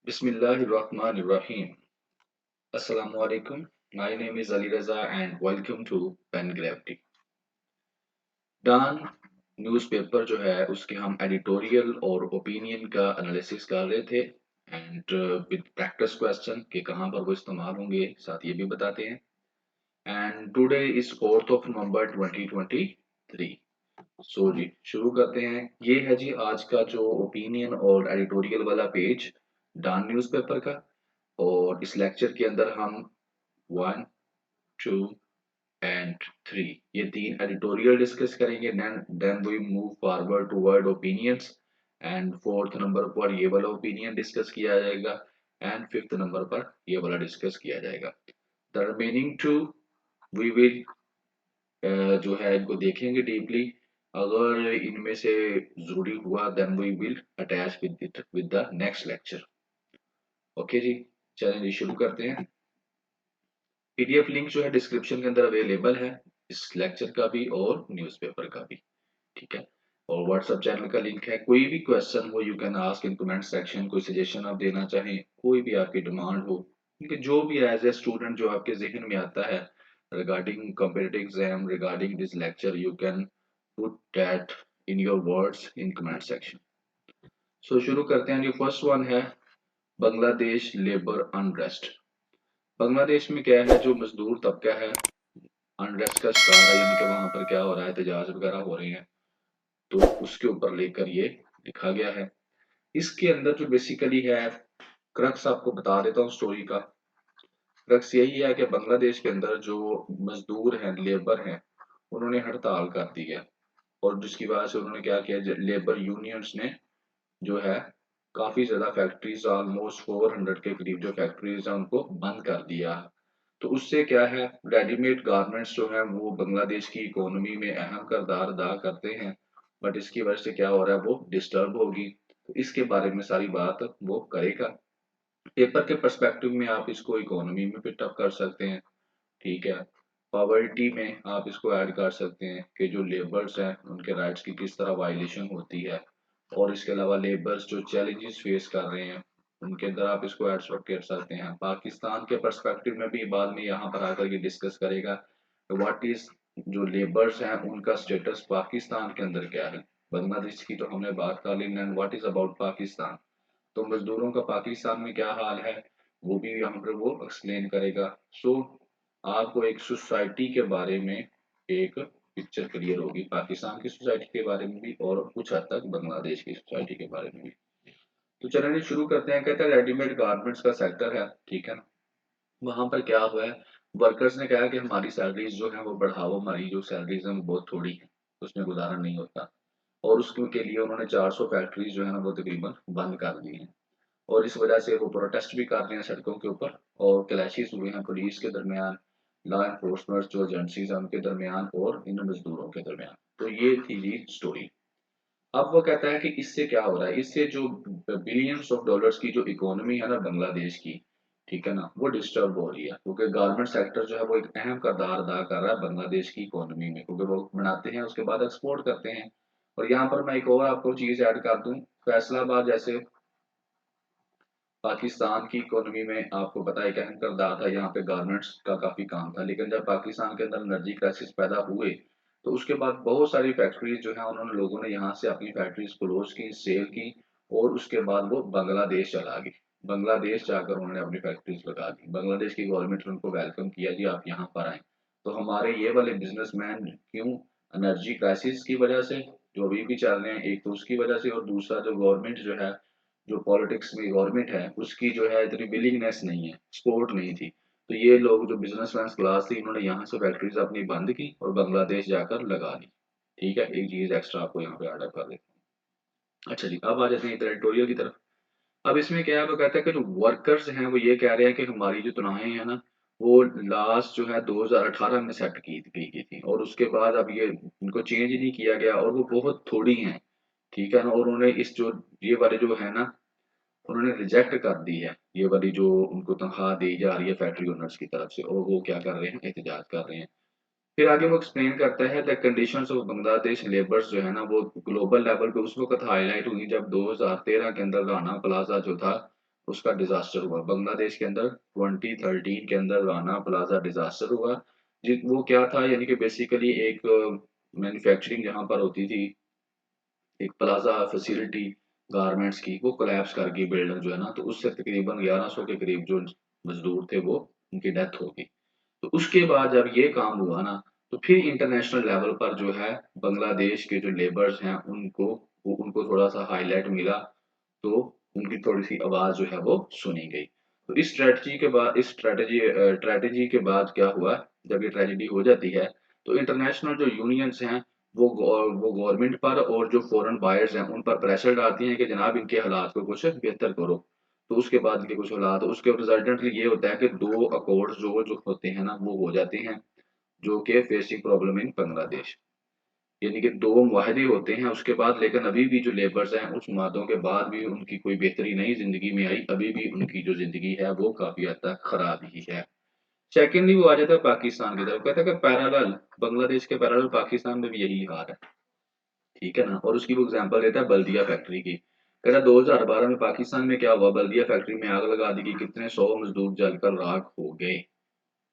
Bismillahirrahmanirrahim. Assalamu alaikum. My name is Ali Raza and welcome to Pen Gravity. Dawn newspaper जो है उसके हम editorial और ओपिनियन का एनालिसिस कर रहे थे एंड विद प्रैक्टिस क्वेश्चन कि कहाँ पर वो इस्तेमाल होंगे साथ ये भी बताते हैं and today is 4th of November 2023. सो जी शुरू करते हैं। ये है जी आज का जो ओपिनियन और एडिटोरियल वाला पेज डॉन न्यूज़पेपर का। और इस लेक्चर के अंदर हम 1, 2 एंड 3 ये तीन एडिटोरियल डिस्कस करेंगे। Then we move forward toward opinions and fourth number पर ये वाला ओपिनियन डिस्कस किया जाएगा एंड फिफ्थ नंबर पर ये वाला डिस्कस किया जाएगा। The remaining two we will जो है इनको देखेंगे डीपली। अगर इनमें से जरूरी हुआ then we will attach with it with the next lecture. Okay जी, चलें जी शुरू करते हैं। पीडीएफ लिंक जो है डिस्क्रिप्शन के अंदर अवेलेबल है, इस लेक्चर का भी और न्यूज़पेपर का भी। ठीक है, और व्हाट्सएप चैनल का लिंक है। कोई भी क्वेश्चन हो you can ask in comment section. कोई सजेशन आप देना चाहें, कोई भी आपकी डिमांड हो, क्योंकि जो भी एज ए स्टूडेंट जो आपके जहन में आता है regarding competitive exam regarding this lecture you can put that in your words in comment section. So शुरू करते हैं। जो फर्स्ट वन है बांग्लादेश लेबर अनरेस्ट। बांग्लादेश में क्या है, जो मजदूर तबका है अनरेस्ट का शिकार है, यानी कि वहां पर क्या हो रहा है, एहतजाज वगैरह हो रहे हैं, तो उसके ऊपर लेकर ये लिखा गया है। इसके अंदर जो बेसिकली है क्रक्स आपको बता देता हूँ स्टोरी का। क्रक्स यही है कि बांग्लादेश के अंदर जो मजदूर हैं लेबर हैं उन्होंने हड़ताल कर दी है और जिसकी वजह से उन्होंने क्या किया, लेबर यूनियंस ने जो है काफी ज्यादा फैक्ट्रीज ऑलमोस्ट 400 के करीब जो फैक्ट्रीज हैं उनको बंद कर दिया। तो उससे क्या है, रेडीमेड गारमेंट्स जो है वो बांग्लादेश की इकोनॉमी में अहम किरदार अदा करते हैं, बट इसकी वजह से क्या हो रहा है वो डिस्टर्ब होगी। तो इसके बारे में सारी बात वो करेगा। पेपर के पर्सपेक्टिव में आप इसको इकोनॉमी में पिटअप कर सकते हैं। ठीक है, पॉवर्टी में आप इसको ऐड कर सकते हैं कि जो लेबर्स हैं उनके राइट्स की किस तरह वायलेशन होती है, और इसके अलावा लेबर्स जो चैलेंजेस फेस कर रहे हैं उनके अंदर आप इसको ऐड कर सकते हैं। पाकिस्तान के पर्सपेक्टिव में भी बाद में यहाँ पर आकर ये डिस्कस करेगा व्हाट इज जो लेबर्स हैं उनका स्टेटस पाकिस्तान के अंदर क्या है। बांग्लादेश की तो हमने बात कर ली, and what is about Pakistan, तो मजदूरों का पाकिस्तान में क्या हाल है वो भी यहाँ पर वो एक्सप्लेन करेगा। सो आपको एक सोसाइटी के बारे में एक पिक्चर क्लियर होगी, पाकिस्तान की सोसाइटी के बारे में भी और कुछ हद तक बांग्लादेश की सोसाइटी के बारे में भी। तो चलिए शुरू करते हैं। कहते हैं रेडीमेड गारमेंट्स का सेक्टर है, ठीक है ना। वहां पर क्या हुआ है, वर्कर्स ने कहा कि हमारी सैलरीज जो है वो बढ़ाओ, हमारी जो सैलरीज है वो बहुत थोड़ी है, उसमें गुजारा नहीं होता। और उसके के लिए उन्होंने 400 फैक्ट्रीज जो है ना वो तकरीबन बंद कर दी हैं, और इस वजह से वो प्रोटेस्ट भी कर रहे हैं सड़कों के ऊपर, और क्लैशेस हुए हैं पुलिस के दरमियान, लॉ एनफोर्समेंट जो एजेंसीज हैं उनके दरमियान और इन मजदूरों के दरमियान। तो ये थी जी स्टोरी। अब वो कहता है कि इससे क्या हो रहा है, इससे जो बिलियंस ऑफ डॉलर्स की जो इकोनॉमी है ना बांग्लादेश की, ठीक है ना, वो डिस्टर्ब हो रही है, क्योंकि गारमेंट सेक्टर जो है वो एक अहम किरदार अदा कर रहा है बांग्लादेश की इकोनॉमी में, क्योंकि वो बनाते हैं उसके बाद एक्सपोर्ट करते हैं। और यहाँ पर मैं एक और आपको चीज ऐड कर दूं, फैसलाबाद जैसे पाकिस्तान की इकोनॉमी में आपको पता है एक अहम किरदार था, यहाँ पे गारमेंट्स का काफी काम था, लेकिन जब पाकिस्तान के अंदर एनर्जी क्राइसिस पैदा हुए तो उसके बाद बहुत सारी फैक्ट्रीज जो है उन्होंने लोगों ने यहाँ से अपनी फैक्ट्रीज क्लोज की, सेल की, और उसके बाद वो बांग्लादेश चला गई। बांग्लादेश जाकर उन्होंने अपनी फैक्ट्रीज लगा दी, बांग्लादेश की गवर्नमेंट ने उनको वेलकम किया जी आप यहाँ पर आए। तो हमारे ये वाले बिजनेसमैन क्यों, एनर्जी क्राइसिस की वजह से जो अभी भी चल रहे हैं, एक तो उसकी वजह से, और दूसरा जो गवर्नमेंट जो है, जो पॉलिटिक्स में गवर्नमेंट है उसकी जो है इतनी विलिंगनेस नहीं है, सपोर्ट नहीं थी। तो ये लोग जो बिजनेसमैन क्लास थी इन्होंने यहाँ से फैक्ट्रीज अपनी बंद की और बांग्लादेश जाकर लगा दी। ठीक है, एक चीज एक्स्ट्रा आपको यहाँ पे ऐड कर देता हूँ। अच्छा जी, अब आ जाते हैं एडिटोरियल की तरफ। अब इसमें क्या है, वो कहता है कि जो वर्कर्स हैं वो ये कह रहे हैं कि हमारी जो तनख्वाहें हैं ना वो लास्ट जो है 2018 में सेट की गई थी, और उसके बाद अब ये इनको चेंज नहीं किया गया, और वो बहुत थोड़ी हैं। ठीक है ना, और उन्होंने इस जो ये वाले जो है ना उन्होंने रिजेक्ट कर दी है ये वाली जो उनको तनख्वाह दी जा रही है फैक्ट्री ओनर्स की तरफ से, और वो क्या कर रहे हैं, एहतजाज कर रहे हैं। फिर आगे वो एक्सप्लेन करता है the conditions of Bangladesh labours जो है ना वो ग्लोबल लेवल पे उस वक्त हाईलाइट हुई जब 2013 के अंदर राना प्लाजा जो था उसका डिजास्टर हुआ बांग्लादेश के अंदर 2013 के अंदर राना प्लाजा डिजास्टर हुआ। वो क्या था, यानी कि बेसिकली एक मैन्युफैक्चरिंग जहां पर होती थी, एक प्लाजा फैसिलिटी गारमेंट्स की, वो कोलैप्स कर गई बिल्डर जो है ना, तो उससे तकरीबन 1100 के करीब जो मजदूर थे वो उनकी डेथ हो गई। तो उसके बाद जब ये काम हुआ ना, तो फिर इंटरनेशनल लेवल पर जो है बांग्लादेश के जो लेबर्स हैं उनको थोड़ा सा हाईलाइट मिला, तो उनकी थोड़ी सी आवाज जो है वो सुनी गई। तो इस स्ट्रेटजी के बाद इस स्ट्रेटजी के बाद क्या हुआ, जब ये ट्रेजेडी हो जाती है, तो इंटरनेशनल जो यूनियंस हैं वो गवर्नमेंट पर और जो फॉरेन बायर्स हैं उन पर प्रेशर डालती हैं कि जनाब इनके हालात को कुछ बेहतर करो। तो उसके बाद इनके कुछ हालात, उसके रिजल्टेंटली ये होता है कि दो अकॉर्ड जो जो होते हैं ना वो हो जाते हैं, जो कि फेसिंग प्रॉब्लम इन बांग्लादेश, यानी कि दो मुआहदे होते हैं उसके बाद, लेकिन अभी भी जो लेबर्स हैं उस मुआहदों के बाद भी उनकी कोई बेहतरी नहीं जिंदगी में आई, अभी भी उनकी जो जिंदगी है वो काफी हद तक खराब ही है। सेकेंडली वो आ जाता है पाकिस्तान की तरफ, कहता है कि पैरेलल बांग्लादेश के पैरेलल पाकिस्तान में भी यही हाल है, ठीक है ना। और उसकी वो एग्जांपल देता है बल्दिया फैक्ट्री की, कहता 2012 में पाकिस्तान में क्या हुआ, बल्दिया फैक्ट्री में आग लगा दी गई, कितने 100 मजदूर जलकर राख हो गए,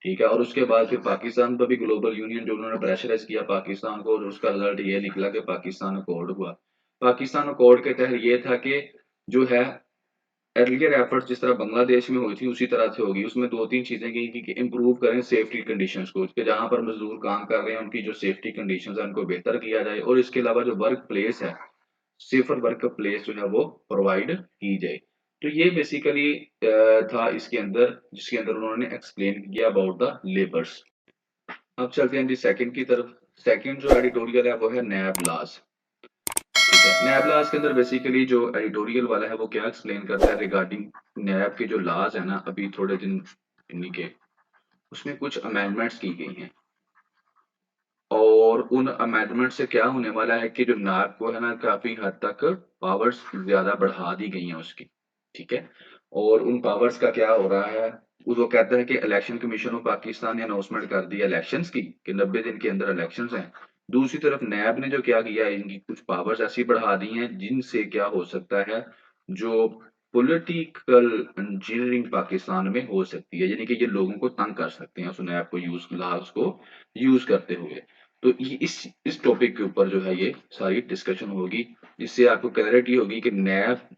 ठीक है। और उसके बाद फिर पाकिस्तान पर भी ग्लोबल यूनियन जो उन्होंने प्रेशराइज किया पाकिस्तान को, और उसका रिजल्ट ये निकला कि पाकिस्तान अकॉर्ड हुआ। पाकिस्तान अकॉर्ड के तहत ये था कि जो है अर्लियर एफर्ट जिस तरह बांग्लादेश में हुई थी उसी तरह से होगी, उसमें दो तीन चीजें की कि इम्प्रूव करें सेफ्टी कंडीशंस को, कि जहां पर मजदूर काम कर रहे हैं उनकी जो सेफ्टी कंडीशंस है उनको बेहतर किया जाए, और इसके अलावा जो वर्क प्लेस है, सेफर वर्क प्लेस जो है वो प्रोवाइड की जाए। तो ये बेसिकली था इसके अंदर, जिसके अंदर उन्होंने एक्सप्लेन किया अबाउट द लेबर्स। अब चलते हैं जी सेकंड की तरफ। सेकंड जो एडिटोरियल है वो है नैब लाज, ठीक है। नैब लाज के अंदर बेसिकली जो एडिटोरियल वाला है वो क्या एक्सप्लेन करता है रिगार्डिंग नैब के जो लाज है ना, अभी थोड़े दिन इन्हीं के उसमें कुछ अमेंडमेंट्स की गई हैं, और उन अमेंडमेंट से क्या होने वाला है कि जो नायब को है ना काफी हद तक पावर्स ज्यादा बढ़ा दी गई हैं उसकी, ठीक है। और उन पावर्स का क्या हो रहा है, वो कहता है कि इलेक्शन कमीशन ऑफ पाकिस्तान ने अनाउंसमेंट कर दी इलेक्शंस की कि 90 दिन के अंदर इलेक्शंस हैं। दूसरी तरफ नैब ने जो क्या किया, इनकी कुछ पावर्स ऐसी बढ़ा दी हैं जिनसे क्या हो सकता है, जो पॉलिटिकल इंजीनियरिंग पाकिस्तान में हो सकती है, यानी कि ये लोगों को तंग कर सकते हैं उस नैब को यूज लाज को यूज करते हुए। तो ये इस टॉपिक के ऊपर जो है ये सारी डिस्कशन होगी, जिससे आपको क्लैरिटी होगी कि नैब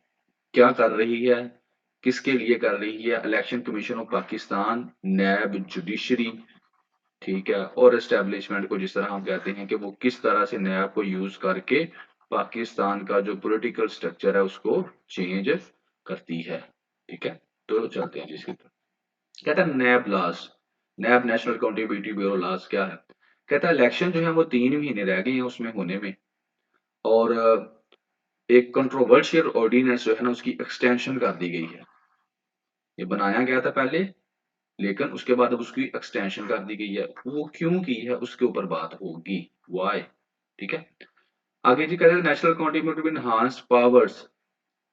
क्या कर रही है, किसके लिए कर रही है, election commission of Pakistan, NAB, judiciary, ठीक है, और एस्टेब्लिशमेंट को जिस तरह हम कहते हैं कि वो किस तरह से नैब को यूज करके पाकिस्तान का जो पॉलिटिकल स्ट्रक्चर है उसको चेंज करती है, ठीक है। तो चलते हैं जिसकी तरफ। कहता है नैब लॉस, नैब नेशनल अकाउंटेबिलिटी ब्यूरो लॉस क्या है। कहता है इलेक्शन जो है वो 3 महीने रह गए हैं उसमें होने में, और एक कंट्रोवर्शियल ऑर्डिनेंस जो है ना उसकी एक्सटेंशन कर दी गई है। ये बनाया गया था पहले, लेकिन उसके बाद अब उसकी एक्सटेंशन कर दी गई है, वो क्यों की है उसके ऊपर बात होगी, वाई, ठीक है। आगे जी कहते हैं नेशनल अकाउंटेबिलिटी इनहांस्ड पावर्स,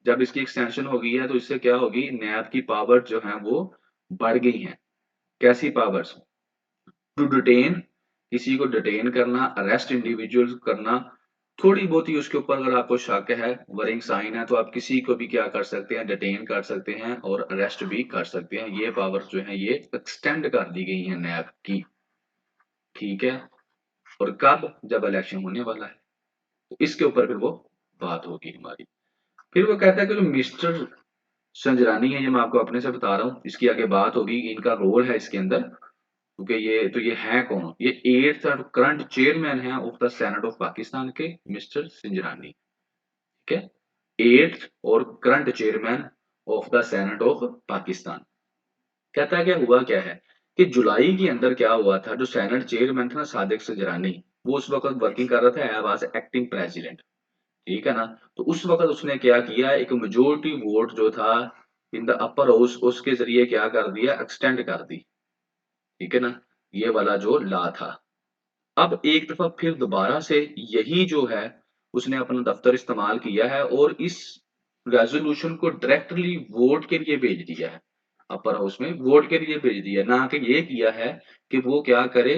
जब इसकी एक्सटेंशन हो गई है तो इससे क्या होगी, नैब की पावर जो है वो बढ़ गई हैं। कैसी पावर्स, टू डिटेन, किसी को डिटेन करना, अरेस्ट इंडिविजुअल्स करना, थोड़ी बहुत ही उसके ऊपर अगर आपको शक है, वरिंग साइन है, तो आप किसी को भी क्या कर सकते हैं, डिटेन कर सकते हैं और अरेस्ट भी कर सकते हैं। ये पावर जो है ये एक्सटेंड कर दी गई है नैब की, ठीक है। और कब, जब इलेक्शन होने वाला है, तो इसके ऊपर फिर वो बात होगी हमारी। फिर वो कहता है कि जो मिस्टर संजरानी है, ये मैं आपको अपने से बता रहा हूँ, इसकी आगे बात होगी, इनका रोल है इसके अंदर, क्योंकि ये हैं कौन, ये एट्थ और करंट चेयरमैन हैं of the senate of Pakistan के मिस्टर सिंजरानी, ठीक है। एट्थ और current chairman of the senate of Pakistan. कहता है क्या हुआ क्या है, कि जुलाई के अंदर क्या हुआ था, जो सेनेट चेयरमैन था ना सादिक सिंजरानी, वो उस वक्त वर्किंग कर रहा था एज एक्टिंग प्रेसिडेंट, ठीक है ना। तो उस वक्त उसने क्या किया, एक मेजोरिटी वोट जो था इन द अपर हाउस, उसके जरिए क्या कर दिया, एक्सटेंड कर दी, ठीक है ना, ये वाला जो ला था। अब एक दफा फिर दोबारा से यही जो है उसने अपना दफ्तर इस्तेमाल किया है और इस रेजोल्यूशन को डायरेक्टली वोट के लिए भेज दिया है, अपर हाउस में वोट के लिए भेज दिया, ना कि ये किया है कि वो क्या करे,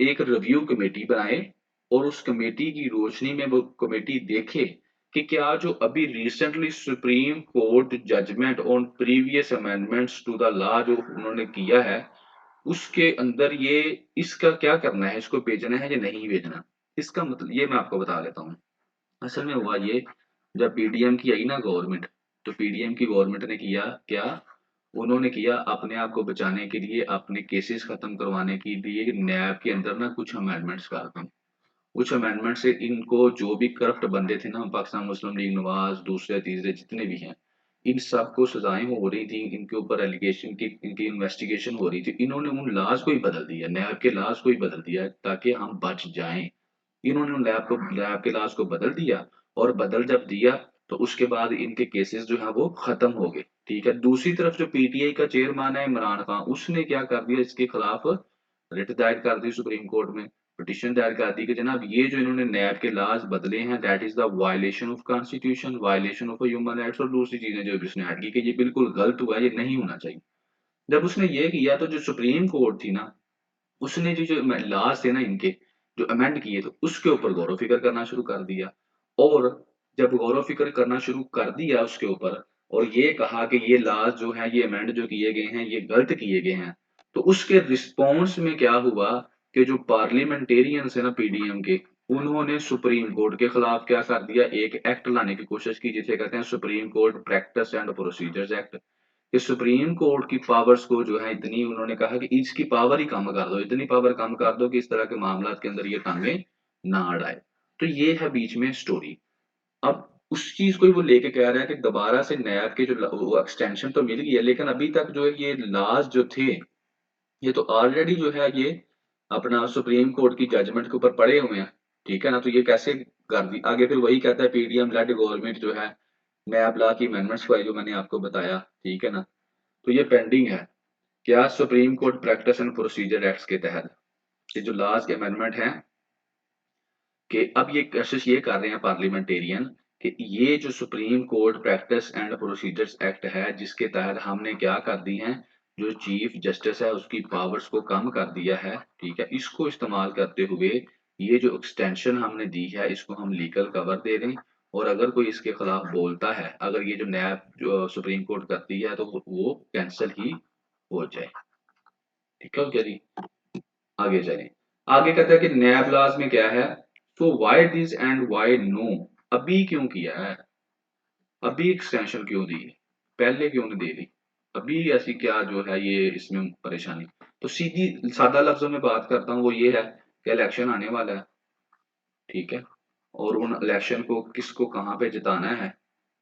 एक रिव्यू कमेटी बनाए और उस कमेटी की रोशनी में वो कमेटी देखे कि क्या जो अभी recently supreme court judgement on previous amendments to the law जो उन्होंने किया है, उसके अंदर ये इसका क्या करना है, इसको भेजना है या नहीं भेजना? इसका मतलब ये मैं आपको बता देता हूँ। असल में हुआ ये, जब पीडीएम की आई ना गवर्नमेंट, तो पीडीएम की गवर्नमेंट ने किया क्या? उन्होंने किया अपने आप को बचाने के लिए, अपने केसेस खत्म करवाने के लिए नैब के अंदर ना कुछ अमेंडमेंट्स कर दी। कुछ अमेंडमेंट से इनको जो भी करप्ट बंदे थे ना, पाकिस्तान मुस्लिम लीग नवाज, दूसरे तीसरे जितने भी हैं, इन सबको सजाएं हो रही थी, इनके ऊपर एलिगेशन की इनकी इन्वेस्टिगेशन हो रही थी। इन्होंने उन लॉज को ही बदल दिया, नैब के लॉज को ही बदल दिया ताकि हम बच जाएं। इन्होंने लैब के लाश को बदल दिया, और बदल जब दिया तो उसके बाद इनके केसेस जो है वो खत्म हो गए। ठीक है, दूसरी तरफ जो पीटीआई का चेयरमैन है इमरान खान, उसने क्या कर दिया, इसके खिलाफ रिट दायर कर दी सुप्रीम कोर्ट में, पिटीशन दायर कर दी कि जनाब ये जो इन्होंने नैब के लाज बदले हैं, that is the violation of constitution, violation of human rights, और दूसरी चीजें जो भी उसने ऐड की कि ये बिल्कुल गलत हुआ है, ये नहीं होना चाहिए। जब उसने ये किया तो जो सुप्रीम कोर्ट थी ना, उसने जो जो लास्ट थे ना इनके, जो अमेंड किए थे, उसके ऊपर गौर फ़िक्र करना शुरू कर दिया। और जब गौर फ़िक्र करना शुरू कर दिया उसके ऊपर, और ये कहा कि ये लॉज़ जो हैं, ये अमेंड जो किए गए हैं, ये गलत किए गए हैं। तो उसके रिस्पॉन्स में क्या हुआ कि जो पार्लियामेंटेरियंस हैं ना पीडीएम के, उन्होंने सुप्रीम कोर्ट के खिलाफ क्या कर दिया, एक एक्ट लाने की कोशिश की जिसे कहते हैं supreme court practice and procedures act. कि सुप्रीम कोर्ट की पावर्स को जो है इतनी, उन्होंने कहा कि इसकी पावर ही कम कर दो, इतनी पावर कम कर दो कि इस तरह के मामलात के अंदर ये टांगे ना अड़ाए। तो ये है बीच में स्टोरी। अब उस चीज़ को ही वो लेके कह रहा है कि दोबारा से नैब के जो वो एक्सटेंशन तो मिल गई है, लेकिन अभी तक जो है ये लॉज़ जो थे, ये तो ऑलरेडी जो है ये अपना सुप्रीम कोर्ट की जजमेंट के ऊपर पड़े हुए हैं। ठीक है ना? तो ये कैसे कर दी आगे, फिर वही कहता है पीडीएम लेड गवर्नमेंट जो है नैब लॉ की अमेंडमेंट्स को है जो मैंने आपको बताया। ठीक है ना? तो ये पेंडिंग है। क्या supreme court practice and procedure acts के तहत ये जो लास्ट अमेंडमेंट है, कि अब ये कोशिश ये कर रहे हैं पार्लियामेंटेरियन कि ये जो supreme court practice and procedures act है, जिसके तहत हमने क्या कर दी हैं, जो चीफ जस्टिस है उसकी पावर्स को कम कर दिया है। ठीक है, इसको इस्तेमाल करते हुए ये जो एक्सटेंशन हमने दी है, इसको हम लीगल कवर दे दें, और अगर कोई इसके खिलाफ बोलता है, अगर ये जो नैब जो सुप्रीम कोर्ट करती है, तो वो कैंसिल ही हो जाए। ठीक है क्या जी? आगे चलें। आगे कहता है कि नैब लॉज में क्या है, तो why this and why no, अभी क्यों किया है, अभी एक्सटेंशन क्यों दी, पहले क्यों नहीं दे दी, अभी ऐसी क्या जो है ये इसमें परेशानी। तो सीधी सादा लफ्जों में बात करता हूँ, वो ये है कि इलेक्शन आने वाला है। ठीक है, और उन इलेक्शन को किसको कहाँ पे जिताना है,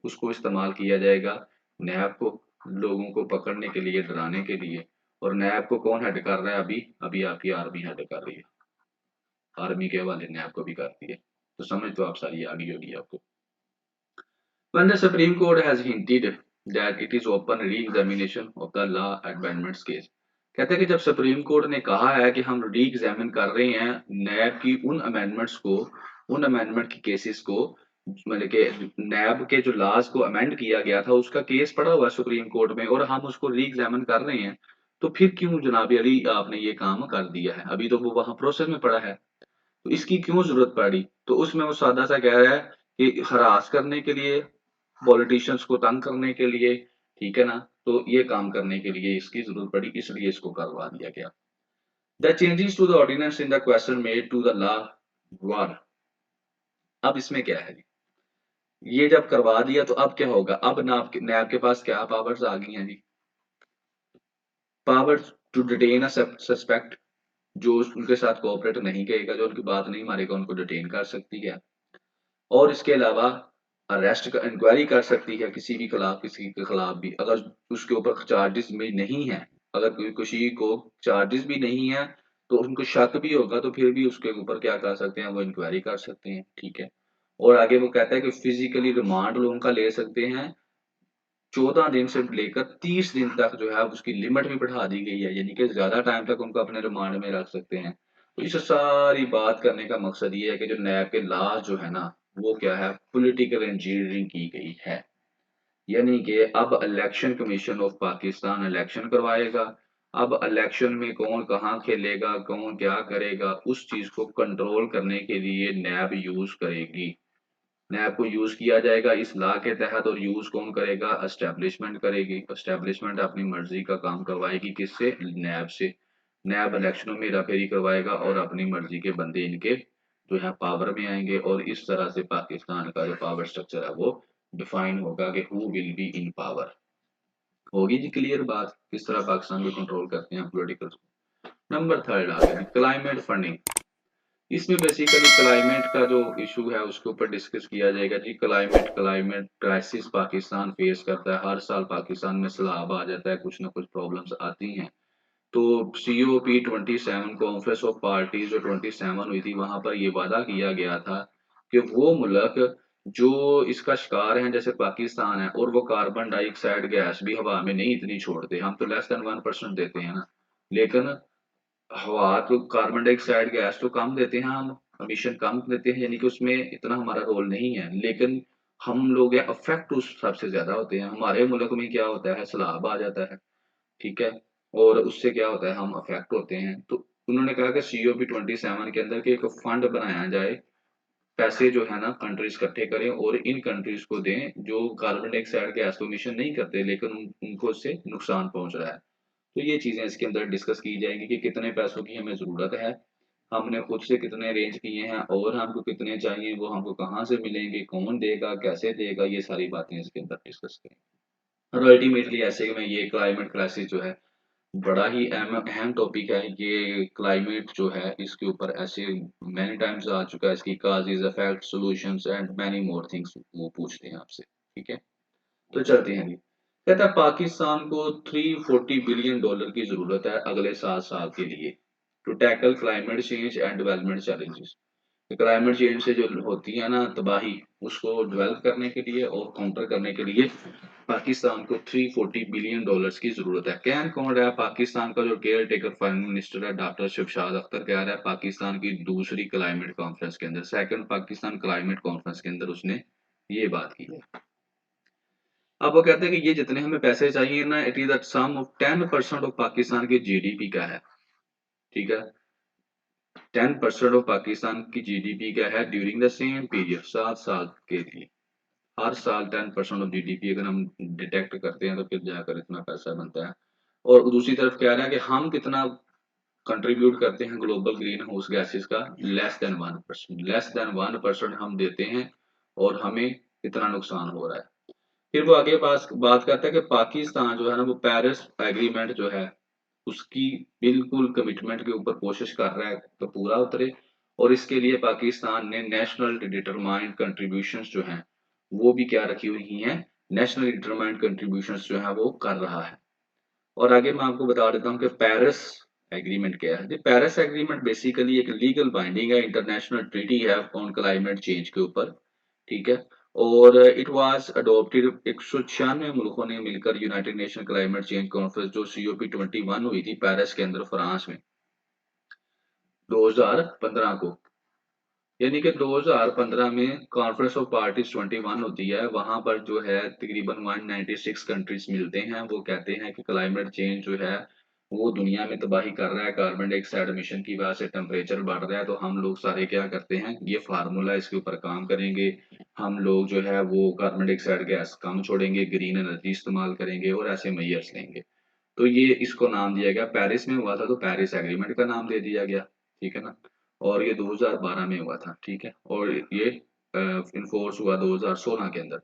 उसको इस्तेमाल किया जाएगा नैब को, लोगों को पकड़ने के लिए, डराने के लिए। और नैब को कौन हेड कर रहा है अभी, अभी आपकी आर्मी हेड कर रही है, आर्मी के हवाले ने आपको भी कर दिया, तो समझ तो आप सारी आ गई होगी आपको। When the Supreme Court has hinted that it is open re-examination of the law amendments case, कहते हैं कि जब सुप्रीम कोर्ट ने कहा है कि हम री एग्जामिन कर रहे हैं नैब की उन अमेंडमेंट्स को, उन अमेंडमेंट की केसेस को, मतलब कि नैब के जो लॉज को अमेंड किया गया था उसका केस पड़ा हुआ है सुप्रीम कोर्ट में, और हम उसको री एग्जामिन कर रहे हैं, तो फिर क्यों जनाब अली आपने ये काम कर दिया है, अभी तो वो वहां प्रोसेस में पड़ा है, तो इसकी क्यों जरूरत पड़ी? तो उसमें वो सादा सा कह रहा है कि हरास करने के लिए, पॉलिटिशियंस को तंग करने के लिए, ठीक है ना? तो ये काम करने के लिए इसकी जरूरत पड़ी, इसलिए इसको करवा दिया गया। The changes to the ordinance in the question made to the law were, अब इसमें क्या है जी? ये जब करवा दिया तो अब क्या होगा, अब नैब के पास क्या पावर्स आ गई हैं जी? Powers to detain a suspect, जो उनके साथ कोऑपरेट नहीं करेगा, जो उनकी बात नहीं मानेगा, उनको डिटेन कर सकती है। और इसके अलावा अरेस्ट का इंक्वायरी कर सकती है किसी के खिलाफ भी, अगर उसके ऊपर चार्जेस भी नहीं है, अगर कोई किसी को चार्जेस भी नहीं है, तो उनको शक भी होगा, तो फिर भी उसके ऊपर क्या कर सकते हैं, वो इंक्वायरी कर सकते हैं। ठीक है, और आगे वो कहता है कि फिजिकली रिमांड लोगों का ले सकते हैं, 14 दिन से लेकर 30 दिन तक जो है उसकी लिमिट भी बढ़ा दी गई है, यानी कि ज़्यादा टाइम तक उनको अपने रिमांड में रख सकते हैं। तो इस सारी बात करने का मकसद ये है कि जो नैब के लॉज़ जो है ना, वो क्या है, पॉलिटिकल इंजीनियरिंग की गई है। यानी कि अब election commission of Pakistan election करवाएगा, अब इलेक्शन में कौन कहाँ खेलेगा, कौन क्या करेगा, उस चीज़ को कंट्रोल करने के लिए नैब यूज़ करेगी। नैब को यूज किया जाएगा इस लॉ के तहत, और यूज कौन करेगा? एस्टेब्लिशमेंट करेगी। एस्टेब्लिशमेंट अपनी मर्जी का काम करवाएगी, किससे? नैब से। नैब इलेक्शनों में हेराफेरी करवाएगा और अपनी मर्जी के बंदे इनके जो है पावर में आएंगे, और इस तरह से पाकिस्तान का जो पावर स्ट्रक्चर है वो डिफाइन होगा कि who will be in power. होगी जी क्लियर बात, किस तरह पाकिस्तान को कंट्रोल करते हैं पॉलिटिकल। नंबर थर्ड आ गया क्लाइमेट फंडिंग। इसमें बेसिकली क्लाइमेट का जो इशू है उसके ऊपर डिस्कस किया जाएगा जी। क्लाइमेट क्राइसिस पाकिस्तान फेस करता है, हर साल पाकिस्तान में सैलाब आ जाता है, कुछ ना कुछ प्रॉब्लम्स आती हैं। तो COP27 कॉन्फ्रेंस ऑफ पार्टीज जो 27 हुई थी, वहां पर ये वादा किया गया था कि वो मुल्क जो इसका शिकार है जैसे पाकिस्तान है, और वो कार्बन डाइऑक्साइड गैस भी हवा में नहीं इतनी छोड़ते, हम तो लेस देन 1% देते हैं ना, लेकिन हवा तो कार्बन डाइऑक्साइड गैस तो कम देते हैं हम, एमिशन कम देते हैं, यानी कि उसमें इतना हमारा रोल नहीं है, लेकिन हम लोग अफेक्ट उस सबसे ज्यादा होते हैं। हमारे मुल्क में क्या होता है, सैलाब आ जाता है, ठीक है, और उससे क्या होता है, हम अफेक्ट होते हैं। तो उन्होंने कहा कि COP27 के अंदर के एक फंड बनाया जाए, पैसे जो है ना कंट्रीज इकट्ठे करें और इन कंट्रीज को दें जो कार्बन डाइऑक्साइड गैस को एमिशन नहीं करते, लेकिन उनको उससे नुकसान पहुंच रहा है। तो ये चीजें इसके अंदर डिस्कस की जाएंगी कि कितने पैसों की हमें जरूरत है, हमने खुद से कितने अरेंज किए हैं, और हमको कितने चाहिए, वो हमको कहाँ से मिलेंगे, कौन देगा, कैसे देगा, ये सारी बातें इसके अंदर डिस्कस करेंगे। और अल्टीमेटली ऐसे में ये क्लाइमेट क्राइसिस जो है बड़ा ही अहम अहम टॉपिक है। ये क्लाइमेट जो है इसके ऊपर ऐसे मैनी टाइम्स आ चुका है, इसकी causes, effect, solutions and many more things वो पूछते हैं आपसे, ठीक है। तो चलते हैं जी। कहता है पाकिस्तान को $340 बिलियन की जरूरत है अगले 7 साल के लिए to tackle climate change and development challenges. Climate change से जो होती है ना तबाही, उसको डेवलप करने के लिए और काउंटर करने के लिए पाकिस्तान को $340 बिलियन की जरूरत है। कौन कौन रहा है? पाकिस्तान का जो केयर टेकर प्राइम मिनिस्टर है डॉक्टर शिवशाद अख्तर कह रहा है पाकिस्तान की दूसरी क्लाइमेट कॉन्फ्रेंस के अंदर, सेकंड पाकिस्तान क्लाइमेट कॉन्फ्रेंस के अंदर उसने ये बात की है। अब वो कहते हैं कि ये जितने हमें पैसे चाहिए ना, it is the sum of 10% of Pakistan की GDP का है, ठीक है। 10% ऑफ पाकिस्तान की GDP का है ड्यूरिंग द सेम पीरियड, 7 साल के लिए। हर साल 10% ऑफ GDP अगर हम डिटेक्ट करते हैं तो फिर जाकर इतना पैसा बनता है। और दूसरी तरफ कह रहा है कि हम कितना कंट्रीब्यूट करते हैं ग्लोबल ग्रीन हाउस गैसेस का, लेस देन 1%, लेस देन 1% हम देते हैं, और हमें इतना नुकसान हो रहा है। फिर वो आगे बात करता है कि पाकिस्तान जो है ना वो पेरिस एग्रीमेंट जो है उसकी बिल्कुल कमिटमेंट के ऊपर कोशिश कर रहा है तो पूरा उतरे, और इसके लिए पाकिस्तान ने नेशनल डिटरमाइंड कंट्रीब्यूशंस जो हैं वो भी क्या रखी हुई हैं, नेशनल डिटरमाइंड कंट्रीब्यूशंस जो है वो कर रहा है। और आगे मैं आपको बता देता हूँ कि पेरिस एग्रीमेंट क्या है। पेरिस एग्रीमेंट बेसिकली एक लीगल बाइंडिंग है, इंटरनेशनल ट्रीटी है ऑन क्लाइमेट चेंज के ऊपर, ठीक है। और इट वाज अडॉप्टेड 196 मुल्कों ने मिलकर United nation climate change conference जो COP21 हुई थी पेरिस के अंदर फ्रांस में 2015 को, यानी कि 2015 में कॉन्फ्रेंस ऑफ पार्टीज 21 होती है, वहां पर जो है तकरीबन 196 कंट्रीज मिलते हैं। वो कहते हैं कि क्लाइमेट चेंज जो है वो दुनिया में तबाही कर रहा है, कार्बन डाइऑक्साइड एमिशन की वजह से टेम्परेचर बढ़ रहा है, तो हम लोग सारे क्या करते हैं, ये फार्मूला इसके ऊपर काम करेंगे, हम लोग जो है वो कार्बन डाइऑक्साइड गैस कम छोड़ेंगे, ग्रीन एनर्जी इस्तेमाल करेंगे और ऐसे मेजर्स लेंगे। तो ये इसको नाम दिया गया, पेरिस में हुआ था तो पेरिस एग्रीमेंट का नाम दे दिया गया, ठीक है ना। और ये 2012 में हुआ था, ठीक है, और ये इन्फोर्स हुआ 2016 के अंदर।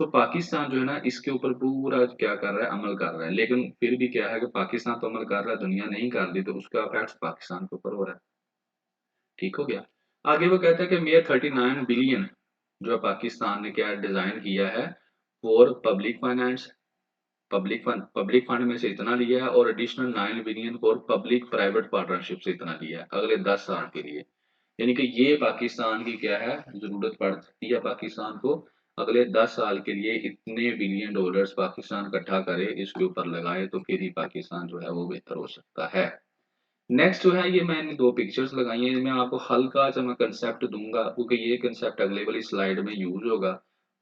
तो पाकिस्तान जो है ना इसके ऊपर पूरा क्या कर रहा है, अमल कर रहा है, लेकिन फिर भी क्या है कि पाकिस्तान तो अमल कर रहा है, दुनिया नहीं कर रही, तो उसका इफेक्ट पाकिस्तान के ऊपर हो रहा है। ठीक हो गया। आगे वो कहता है कि मेयर 39 बिलियन जो है पाकिस्तान ने क्या डिजाइन किया है for public finance, public fund में से इतना लिया है, और additional 9 billion for public private partnership से इतना लिया है अगले 10 साल के लिए। यानी कि ये पाकिस्तान की क्या है, जरूरत पड़ती है पाकिस्तान को अगले 10 साल के लिए इतने बिलियन डॉलर्स पाकिस्तान इकट्ठा करे, इसके ऊपर लगाए, तो फिर ही पाकिस्तान जो है वो बेहतर हो सकता है। नेक्स्ट जो है, ये मैंने दो पिक्चर्स लगाई हैं, मैं आपको हल्का सा मैं कंसेप्ट दूंगा क्योंकि ये कंसेप्ट अगले वाली स्लाइड में यूज होगा।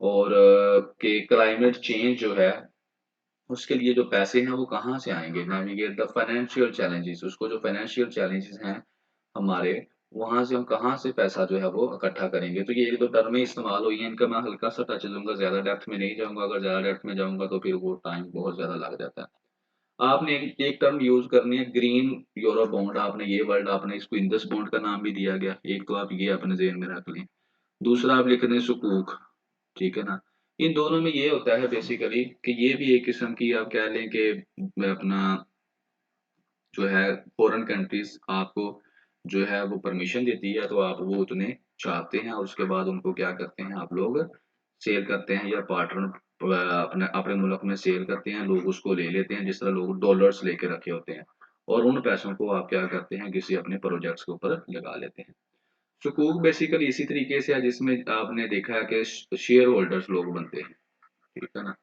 और कि क्लाइमेट चेंज जो है उसके लिए जो पैसे हैं वो कहाँ से आएंगे, नेविगेट द फाइनेंशियल चैलेंजेस, उसको जो फाइनेंशियल चैलेंजेस हैं हमारे वहां से हम कहाँ से पैसा जो है वो इकट्ठा करेंगे। तो ये एक दो टर्में इस्तेमाल हुई हैं, इनका मैं हल्का सा टच दूंगा, ज्यादा डेप्थ में नहीं जाऊंगा। अगर ज्यादा डेप्थ में जाऊंगा तो फिर वो टाइम बहुत ज्यादा लग जाता है। आपने एक टर्म यूज करनी है, ग्रीन यूरो बॉन्ड। आपने ये वर्ड, आपने इसको इंडस बॉन्ड का नाम भी दिया गया, एक तो आप ये अपने जेहन में रख लें। दूसरा आप लिख दें सुकूक, ठीक है ना। इन दोनों में ये होता है बेसिकली कि ये भी एक किस्म की आप कह लें कि अपना जो है फॉरेन कंट्रीज आपको जो है वो परमिशन देती है, तो आप वो उतने चाहते हैं और उसके बाद उनको क्या करते हैं आप लोग सेल करते हैं, या पार्टनर अपने अपने मुल्क में सेल करते हैं, लोग उसको ले लेते हैं, जिस तरह लोग डॉलर्स लेके रखे होते हैं, और उन पैसों को आप क्या करते हैं किसी अपने प्रोजेक्ट्स के ऊपर लगा लेते हैं। सुकूक बेसिकली इसी तरीके से है, जिसमें आपने देखा है कि शेयर होल्डर्स लोग बनते हैं, ठीक है ना।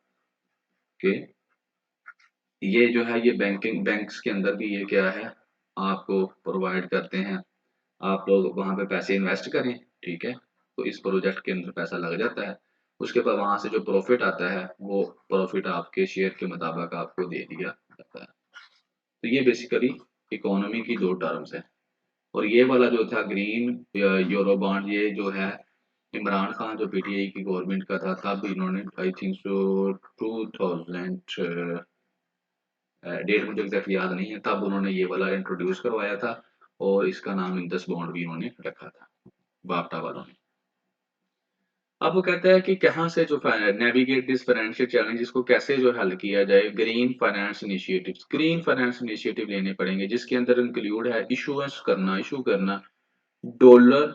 कि ये जो है ये बैंकिंग बैंक्स के अंदर भी ये क्या है आपको प्रोवाइड करते हैं। आप लोग वहाँ पे पैसे इन्वेस्ट करें, ठीक है, तो इस प्रोजेक्ट के अंदर पैसा लग जाता है। उसके बाद वहाँ से जो प्रॉफिट आता है वो प्रॉफिट आपके शेयर के मुताबिक आपको दे दिया जाता है। तो ये बेसिकली इकोनॉमी की दो टर्म्स है। और ये वाला जो था ग्रीन यूरो बॉन्ड, ये जो है इमरान खान जो पीटीआई की गवर्नमेंट का था, तब इन्होंने आई थिंक सो 2000 डेट मुझे एग्जैक्ट याद नहीं है, तब उन्होंने ये वाला इंट्रोड्यूस करवाया था। और इसका नाम इंडस बॉन्ड भी उन्होंने रखा था, बापटा वालों ने। अब वो कहता है कि कहाँ से जो नेविगेट दिस फाइनेंशियल चैलेंज, इसको कैसे जो हल किया जाए। Green finance initiative, green finance initiative लेने पड़ेंगे, जिसके अंदर इंक्लूड है इशू करना dollar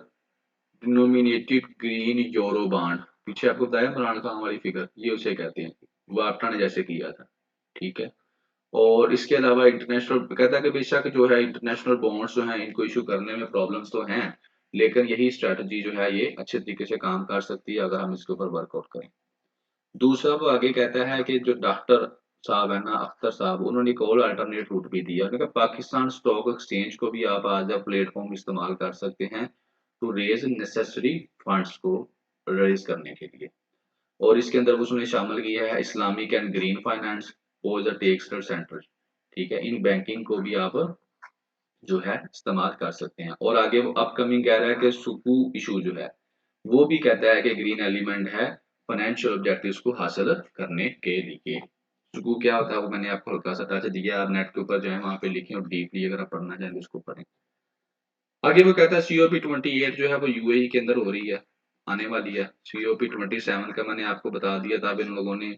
denominated green euro bond. पीछे आपको बताया इमरान खान वाली फिगर, ये उसे कहते हैं, वापटा ने जैसे किया था, ठीक है। और इसके अलावा इंटरनेशनल कहता है कि बेशक जो है इंटरनेशनल बॉन्ड्स जो हैं इनको इशू करने में प्रॉब्लम्स तो हैं, लेकिन यही स्ट्रेटजी जो है ये अच्छे तरीके से काम कर सकती है अगर हम इसके ऊपर वर्कआउट करें। दूसरा वो आगे कहता है कि जो डॉक्टर साहब है ना, अख्तर साहब, उन्होंने एक और अल्टरनेट रूट भी दिया, क्योंकि पाकिस्तान स्टॉक एक्सचेंज को भी आप आज प्लेटफॉर्म इस्तेमाल कर सकते हैं टू रेज नेसेसरी फंड्स को रेज करने के लिए। और इसके अंदर उसने शामिल किया है इस्लामिक एंड ग्रीन फाइनेंस और द टेक्सटाइल सेंटर, ठीक है। इन बैंकिंग को भी आप जो है इस्तेमाल कर सकते हैं। और आगे वो अपकमिंग कह रहा है कि सुकू इशू जो है वो भी कहता है कि ग्रीन एलिमेंट है फाइनेंशियल ऑब्जेक्टिव्स को हासिल करने के लिए। सुकू क्या होता है वो मैंने आपको हल्का सा टच दिया, आप नेट के ऊपर जो है वहां पे लिखें और डीपली अगर आप पढ़ना चाहें तो उसको पढ़ें। आगे वो कहता है COP28 जो है वो UAE के अंदर हो रही है, आने वाली है। COP27 का मैंने आपको बता दिया था, अब इन लोगों ने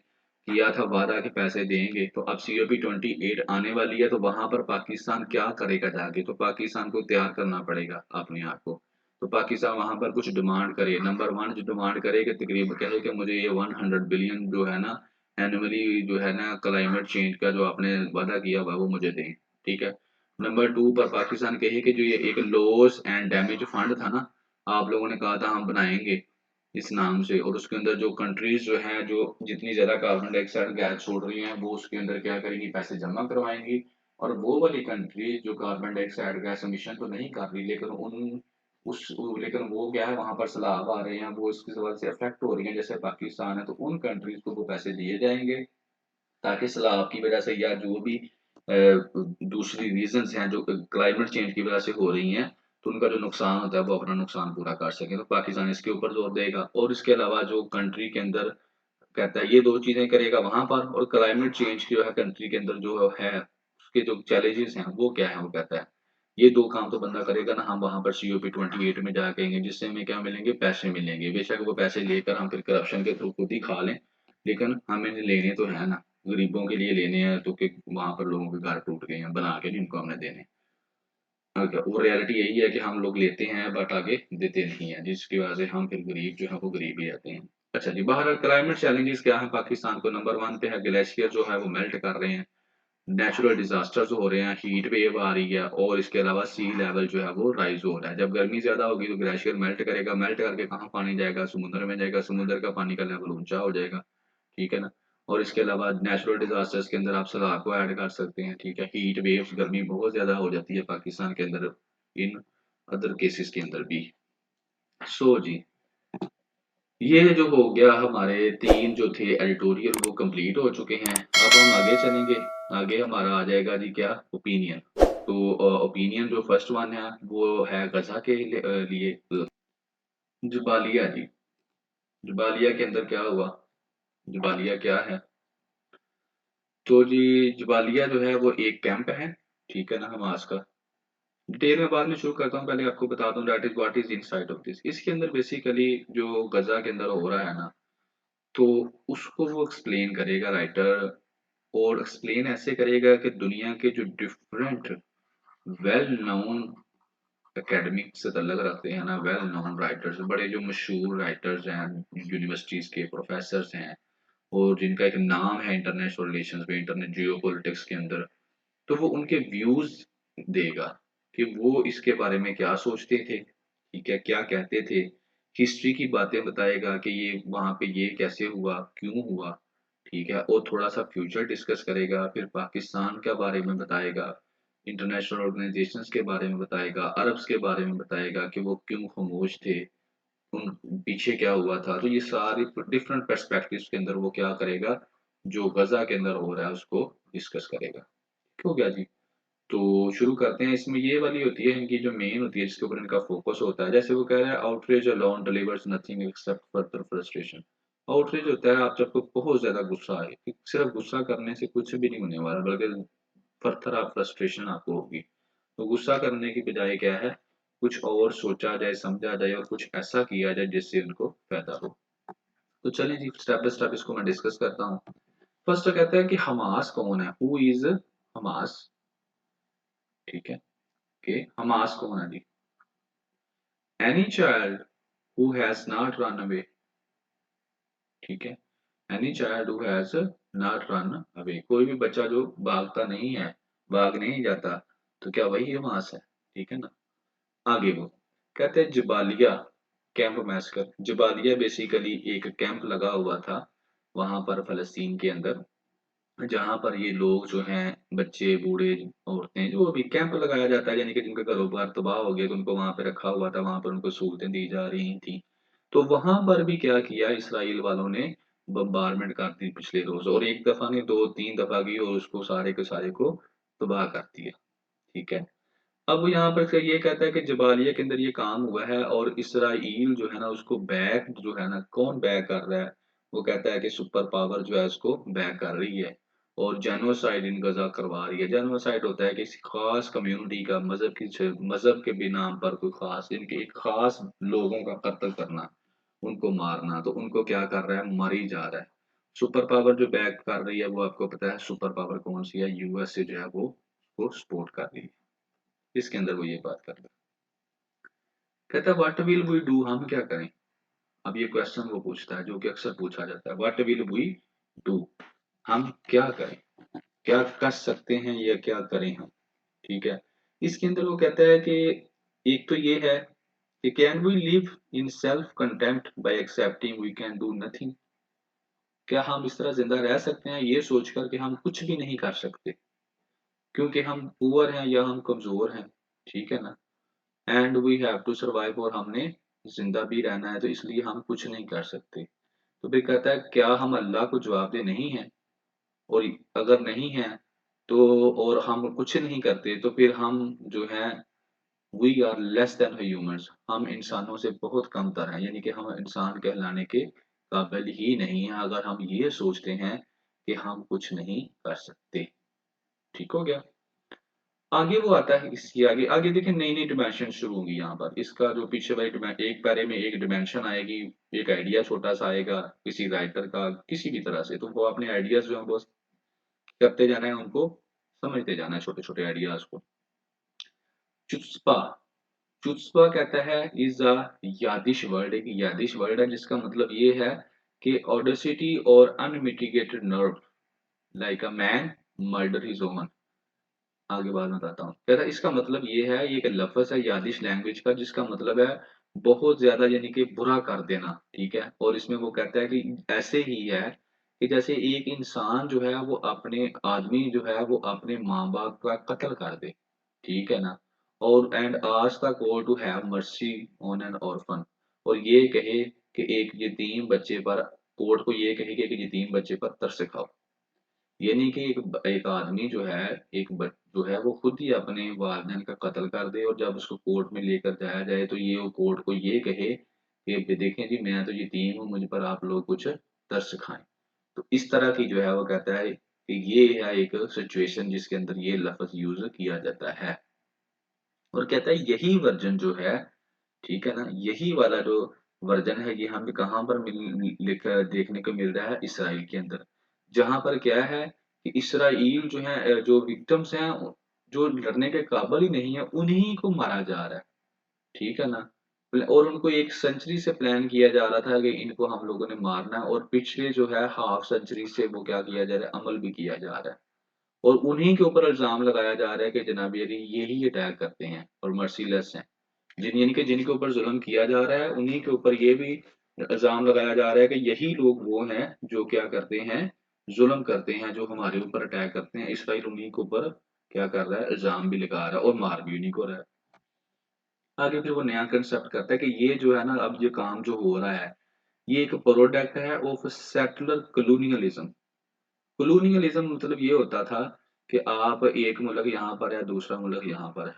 किया था वादा कि पैसे देंगे, तो अब COP28 आने वाली है, तो वहां पर पाकिस्तान क्या करेगा जाके, तो पाकिस्तान को तैयार करना पड़ेगा अपने आप को। तो पाकिस्तान वहां पर कुछ डिमांड करे, नंबर वन जो डिमांड करे कि तकरीबन कहे कि मुझे ये 100 बिलियन जो है ना एनुअली जो है ना क्लाइमेट चेंज का जो आपने वादा किया हुआ है, वो मुझे दें, ठीक है। नंबर टू पर पाकिस्तान कहे कि जो ये एक लॉस एंड डैमेज फंड था ना, आप लोगों ने कहा था हम बनाएंगे इस नाम से, और उसके अंदर जो कंट्रीज जो हैं जो जितनी ज्यादा कार्बन डाइऑक्साइड गैस छोड़ रही हैं वो उसके अंदर क्या करेंगी, पैसे जमा करवाएंगी। और वो वाली कंट्रीज जो कार्बन डाइऑक्साइड गैस एमिशन तो नहीं कर रही, लेकिन उन उस लेकिन वो क्या है वहां पर सैलाब आ रहे हैं, वो इसकी वजह से अफेक्ट हो रही है, जैसे पाकिस्तान है, तो उन कंट्रीज को वो पैसे दिए जाएंगे, ताकि सैलाब की वजह से या जो भी दूसरी रीजंस हैं जो क्लाइमेट चेंज की वजह से हो रही हैं, तो उनका जो नुकसान होता है वो अपना नुकसान पूरा कर सके। तो पाकिस्तान इसके ऊपर जोर देगा। और इसके अलावा जो कंट्री के अंदर कहता है ये दो चीजें करेगा वहां पर, और क्लाइमेट चेंज जो है कंट्री के अंदर जो है उसके जो चैलेंजेस हैं वो क्या है, वो कहता है ये दो काम तो बंदा करेगा ना, हम वहां पर COP28 में जा कहेंगे, जिससे हमें क्या मिलेंगे, पैसे मिलेंगे। बेशक वो पैसे लेकर हम फिर करप्शन के थ्रू खुद ही खा लें, लेकिन हमें लेने तो है ना, गरीबों के लिए लेने हैं, तो कि वहां पर लोगों के घर टूट गए हैं बना के, जिनको हमने देने। ओके, वो रियलिटी यही है कि हम लोग लेते हैं बट आगे देते नहीं है, जिसकी वजह से हम फिर गरीब जो है वो गरीब ही रहते हैं। अच्छा जी, बाहर क्लाइमेट चैलेंजेस क्या है पाकिस्तान को, नंबर वन पे है ग्लेशियर जो है वो मेल्ट कर रहे हैं, नेचुरल डिजास्टर्स हो रहे हैं, हीट वेव आ रही है, और इसके अलावा सी लेवल जो है वो राइज हो रहा है। जब गर्मी ज्यादा होगी तो ग्लेशियर मेल्ट करेगा, मेल्ट करके कहाँ पानी जाएगा, समुद्र में जाएगा, समुद्र का पानी का लेवल ऊंचा हो जाएगा, ठीक है ना। और इसके अलावा नेचुरल डिजास्टर्स के अंदर आप सैलाब को ऐड कर सकते हैं, ठीक है। हीट वेव्स, गर्मी बहुत ज्यादा हो जाती है पाकिस्तान के अंदर, इन अदर केसेस के अंदर भी। सो जी, ये जो हो गया हमारे तीन जो थे एडिटोरियल वो कंप्लीट हो चुके हैं। अब हम आगे चलेंगे, आगे हमारा आ जाएगा जी क्या, ओपिनियन। तो ओपिनियन जो फर्स्ट वन है वो है गजा के लिए जुबालिया जी। जुबालिया के अंदर क्या हुआ? जुबालिया क्या है? तो जी जुबालिया जो है वो एक कैंप है, ठीक है ना, हमास का। डिटेल में बाद में शुरू करता हूँ, पहले आपको बता दूं that is what is inside of this. इसके अंदर बेसिकली जो गजा के अंदर हो रहा है ना, तो उसको वो एक्सप्लेन करेगा राइटर, और एक्सप्लेन ऐसे करेगा कि दुनिया के जो डिफरेंट वेल नोन एकेडमिक से ताल्लुक रखते हैं ना, वेल नोन राइटर्स, बड़े जो मशहूर राइटर्स हैं, यूनिवर्सिटीज के प्रोफेसर्स हैं, और जिनका एक नाम है इंटरनेशनल रिलेशंस में, इंटरनेट जियो पॉलिटिक्स के अंदर, तो वो उनके व्यूज देगा कि वो इसके बारे में क्या सोचते थे, ठीक है, क्या कहते थे। हिस्ट्री की बातें बताएगा कि ये वहाँ पे ये कैसे हुआ, क्यों हुआ, ठीक है, और थोड़ा सा फ्यूचर डिस्कस करेगा। फिर पाकिस्तान के बारे में बताएगा, इंटरनेशनल ऑर्गेनाइजेशंस के बारे में बताएगा, अरब्स के बारे में बताएगा कि वो क्यों खामोश थे, उन पीछे क्या हुआ था। तो ये सारी डिफरेंट पर्सपेक्टिव्स के अंदर वो क्या करेगा, जो गजा के अंदर हो रहा है उसको डिस्कस करेगा। ठीक हो गया जी। तो शुरू करते हैं। इसमें ये वाली होती है इनकी जो मेन होती है, जिसके ऊपर इनका फोकस होता है। जैसे वो कह रहा है outreach alone delivers nothing accept further frustration. Outreach होता है आप जब बहुत ज्यादा गुस्सा आए, कि सिर्फ गुस्सा करने से कुछ भी नहीं होने वाला, बल्कि फर्दर आप फ्रस्ट्रेशन आपको होगी। तो गुस्सा करने की बजाय क्या है, कुछ और सोचा जाए, समझा जाए, और कुछ ऐसा किया जाए जिससे उनको फायदा हो। तो चलिए जी, स्टेप बाय स्टेप इसको मैं डिस्कस करता हूँ। फर्स्ट तो कहता है कि हमास कौन है, हु इज हमास, ठीक है, कि हमास कौन है जी। Any child who has not run away, ठीक है, any child who has not run away, कोई भी बच्चा जो भागता नहीं है, भाग नहीं जाता, तो क्या वही हमास है, ठीक है ना। आगे वो कहते हैं जबालिया कैंप मैसकर। जबालिया बेसिकली एक कैंप लगा हुआ था वहां पर फलस्तीन के अंदर, जहाँ पर ये लोग जो हैं, बच्चे, बूढ़े, औरतें, जो भी कैंप लगाया जाता है, यानी कि जिनका कारोबार तबाह हो गया, तो उनको वहां पे रखा हुआ था, वहां पर उनको सहूलतें दी जा रही थी। तो वहां पर भी क्या किया इसराइल वालों ने, बम्बारमेंट कर दी पिछले रोज, और एक दफा नहीं, दो तीन दफा की, और उसको सारे के सारे को तबाह कर दिया, ठीक है। अब यहाँ पर से ये कहता है कि जबालिया के अंदर ये काम हुआ है, और इसराइल जो है ना उसको बैक जो है ना, कौन बैक कर रहा है, वो कहता है कि सुपर पावर जो है उसको बैक कर रही है, और जेनोसाइड इन गजा करवा रही है। जेनोसाइड होता है कि किसी खास कम्युनिटी का, मजहब के भी नाम पर कोई खास, इनके एक खास लोगों का कत्ल करना, उनको मारना, तो उनको क्या कर रहा है, मर ही जा रहा है। सुपर पावर जो बैक कर रही है वो आपको पता है सुपर पावर कौन सी है, यूएसए जो है वो सपोर्ट कर रही है। इसके अंदर वो ये बात कर रहा है। कहता है व्हाट विल वी डू, हम क्या करें। अब ये क्वेश्चन वो पूछता है जो कि अक्सर पूछा जाता है, व्हाट विल वी डू, हम क्या करें, क्या कर सकते हैं या क्या करें हम, ठीक है। इसके अंदर वो कहता है कि एक तो ये है कि can we live in self contempt by accepting we can do nothing. क्या हम इस तरह जिंदा रह सकते हैं ये सोचकर कि हम कुछ भी नहीं कर सकते, क्योंकि हम पुअर हैं या हम कमजोर हैं, ठीक है ना, and we have to survive, और हमने जिंदा भी रहना है, तो इसलिए हम कुछ नहीं कर सकते। तो फिर कहता है क्या हम अल्लाह को जवाबदेह नहीं है, और अगर नहीं है तो, और हम कुछ नहीं करते, तो फिर हम जो है, we are less than humans, हम इंसानों से बहुत कम तर हैं, यानी कि हम इंसान कहलाने के काबिल ही नहीं है, अगर हम ये सोचते हैं कि हम कुछ नहीं कर सकते। ठीक हो गया। आगे वो आता है, इसकी आगे आगे देखिए नई नई डिमेंशन शुरू होंगी यहाँ पर। इसका जो पीछे वाली एक पैरे में एक डिमेंशन आएगी, एक आइडिया छोटा सा आएगा किसी राइटर का, किसी भी तरह से, तो वो अपने आइडियाज जो है वो करते जाना है, उनको समझते जाना है, छोटे छोटे आइडियाज को। चुस्पा, चुस्पा कहता है इज अ यादिश वर्ड, एक यादिश वर्ड है जिसका मतलब ये है कि ऑडेसिटी और unmitigated nerve, like a man murder his own. आगे बाद में बताता हूँ। कहता है इसका मतलब ये है, ये एक लफ्ज़ है यादिश लैंग्वेज का, जिसका मतलब है बहुत ज़्यादा, यानी कि बुरा कर देना, ठीक है? और इसमें वो कहता है कि ऐसे ही है कि जैसे एक इंसान जो है वो अपने आदमी जो है वो अपने माँ-बाप का कत्ल कर दे, ठीक है ना? और and ask the god to have mercy on an orphan, और ये कहे कि एक यतीम बच्चे पर, कोर्ट को ये कहे कि एक यतीम बच्चे पर तरस खाओ। ये नहीं कि एक आदमी जो है जो है वो खुद ही अपने वालिदैन का कत्ल कर दे और जब उसको कोर्ट में लेकर जाया जाए तो ये वो कोर्ट को ये कहे कि देखें जी मैं तो यतीम हूँ मुझ पर आप लोग कुछ तरस खाएं। तो इस तरह की जो है वो कहता है कि ये है एक सिचुएशन जिसके अंदर ये लफ्ज यूज किया जाता है। और कहता है यही वर्जन जो है, ठीक है ना, यही वाला जो वर्जन है ये हमें कहाँ पर लिखा देखने को मिल रहा है, इसराइल के अंदर। जहाँ पर क्या है कि इसराइल जो है जो विक्टिम्स हैं जो लड़ने के काबिल ही नहीं है उन्हीं को मारा जा रहा है, ठीक है ना। और उनको एक सेंचुरी से प्लान किया जा रहा था कि इनको हम लोगों ने मारना है और पिछले जो है हाफ सेंचुरी से वो क्या किया जा रहा है, अमल भी किया जा रहा है। और उन्हीं के ऊपर इल्जाम लगाया जा रहा है कि जनाब ये ही अटैक करते हैं और मर्सीलेस हैं। यानी कि जिनके ऊपर ज़ुल्म किया जा रहा है, उन्हीं के ऊपर ये भी इल्ज़ाम लगाया जा रहा है कि यही लोग वो हैं जो क्या करते हैं, ज़ुल्म करते हैं, जो हमारे ऊपर अटैक करते हैं। इसराइल उन्हीं के ऊपर क्या कर रहा है, इल्ज़ाम भी लगा रहा है और मार भी उन्हीं को रहा है। आगे फिर वो नया कांसेप्ट करता है कि ये जो है ना, अब ये काम जो हो रहा है, ये एक प्रोडक्ट है ऑफ सेटलर कॉलोनियलिज़्म। कॉलोनियलिज़्म मतलब ये होता था कि आप एक मुल्क यहाँ पर है, दूसरा मुल्क यहाँ पर है।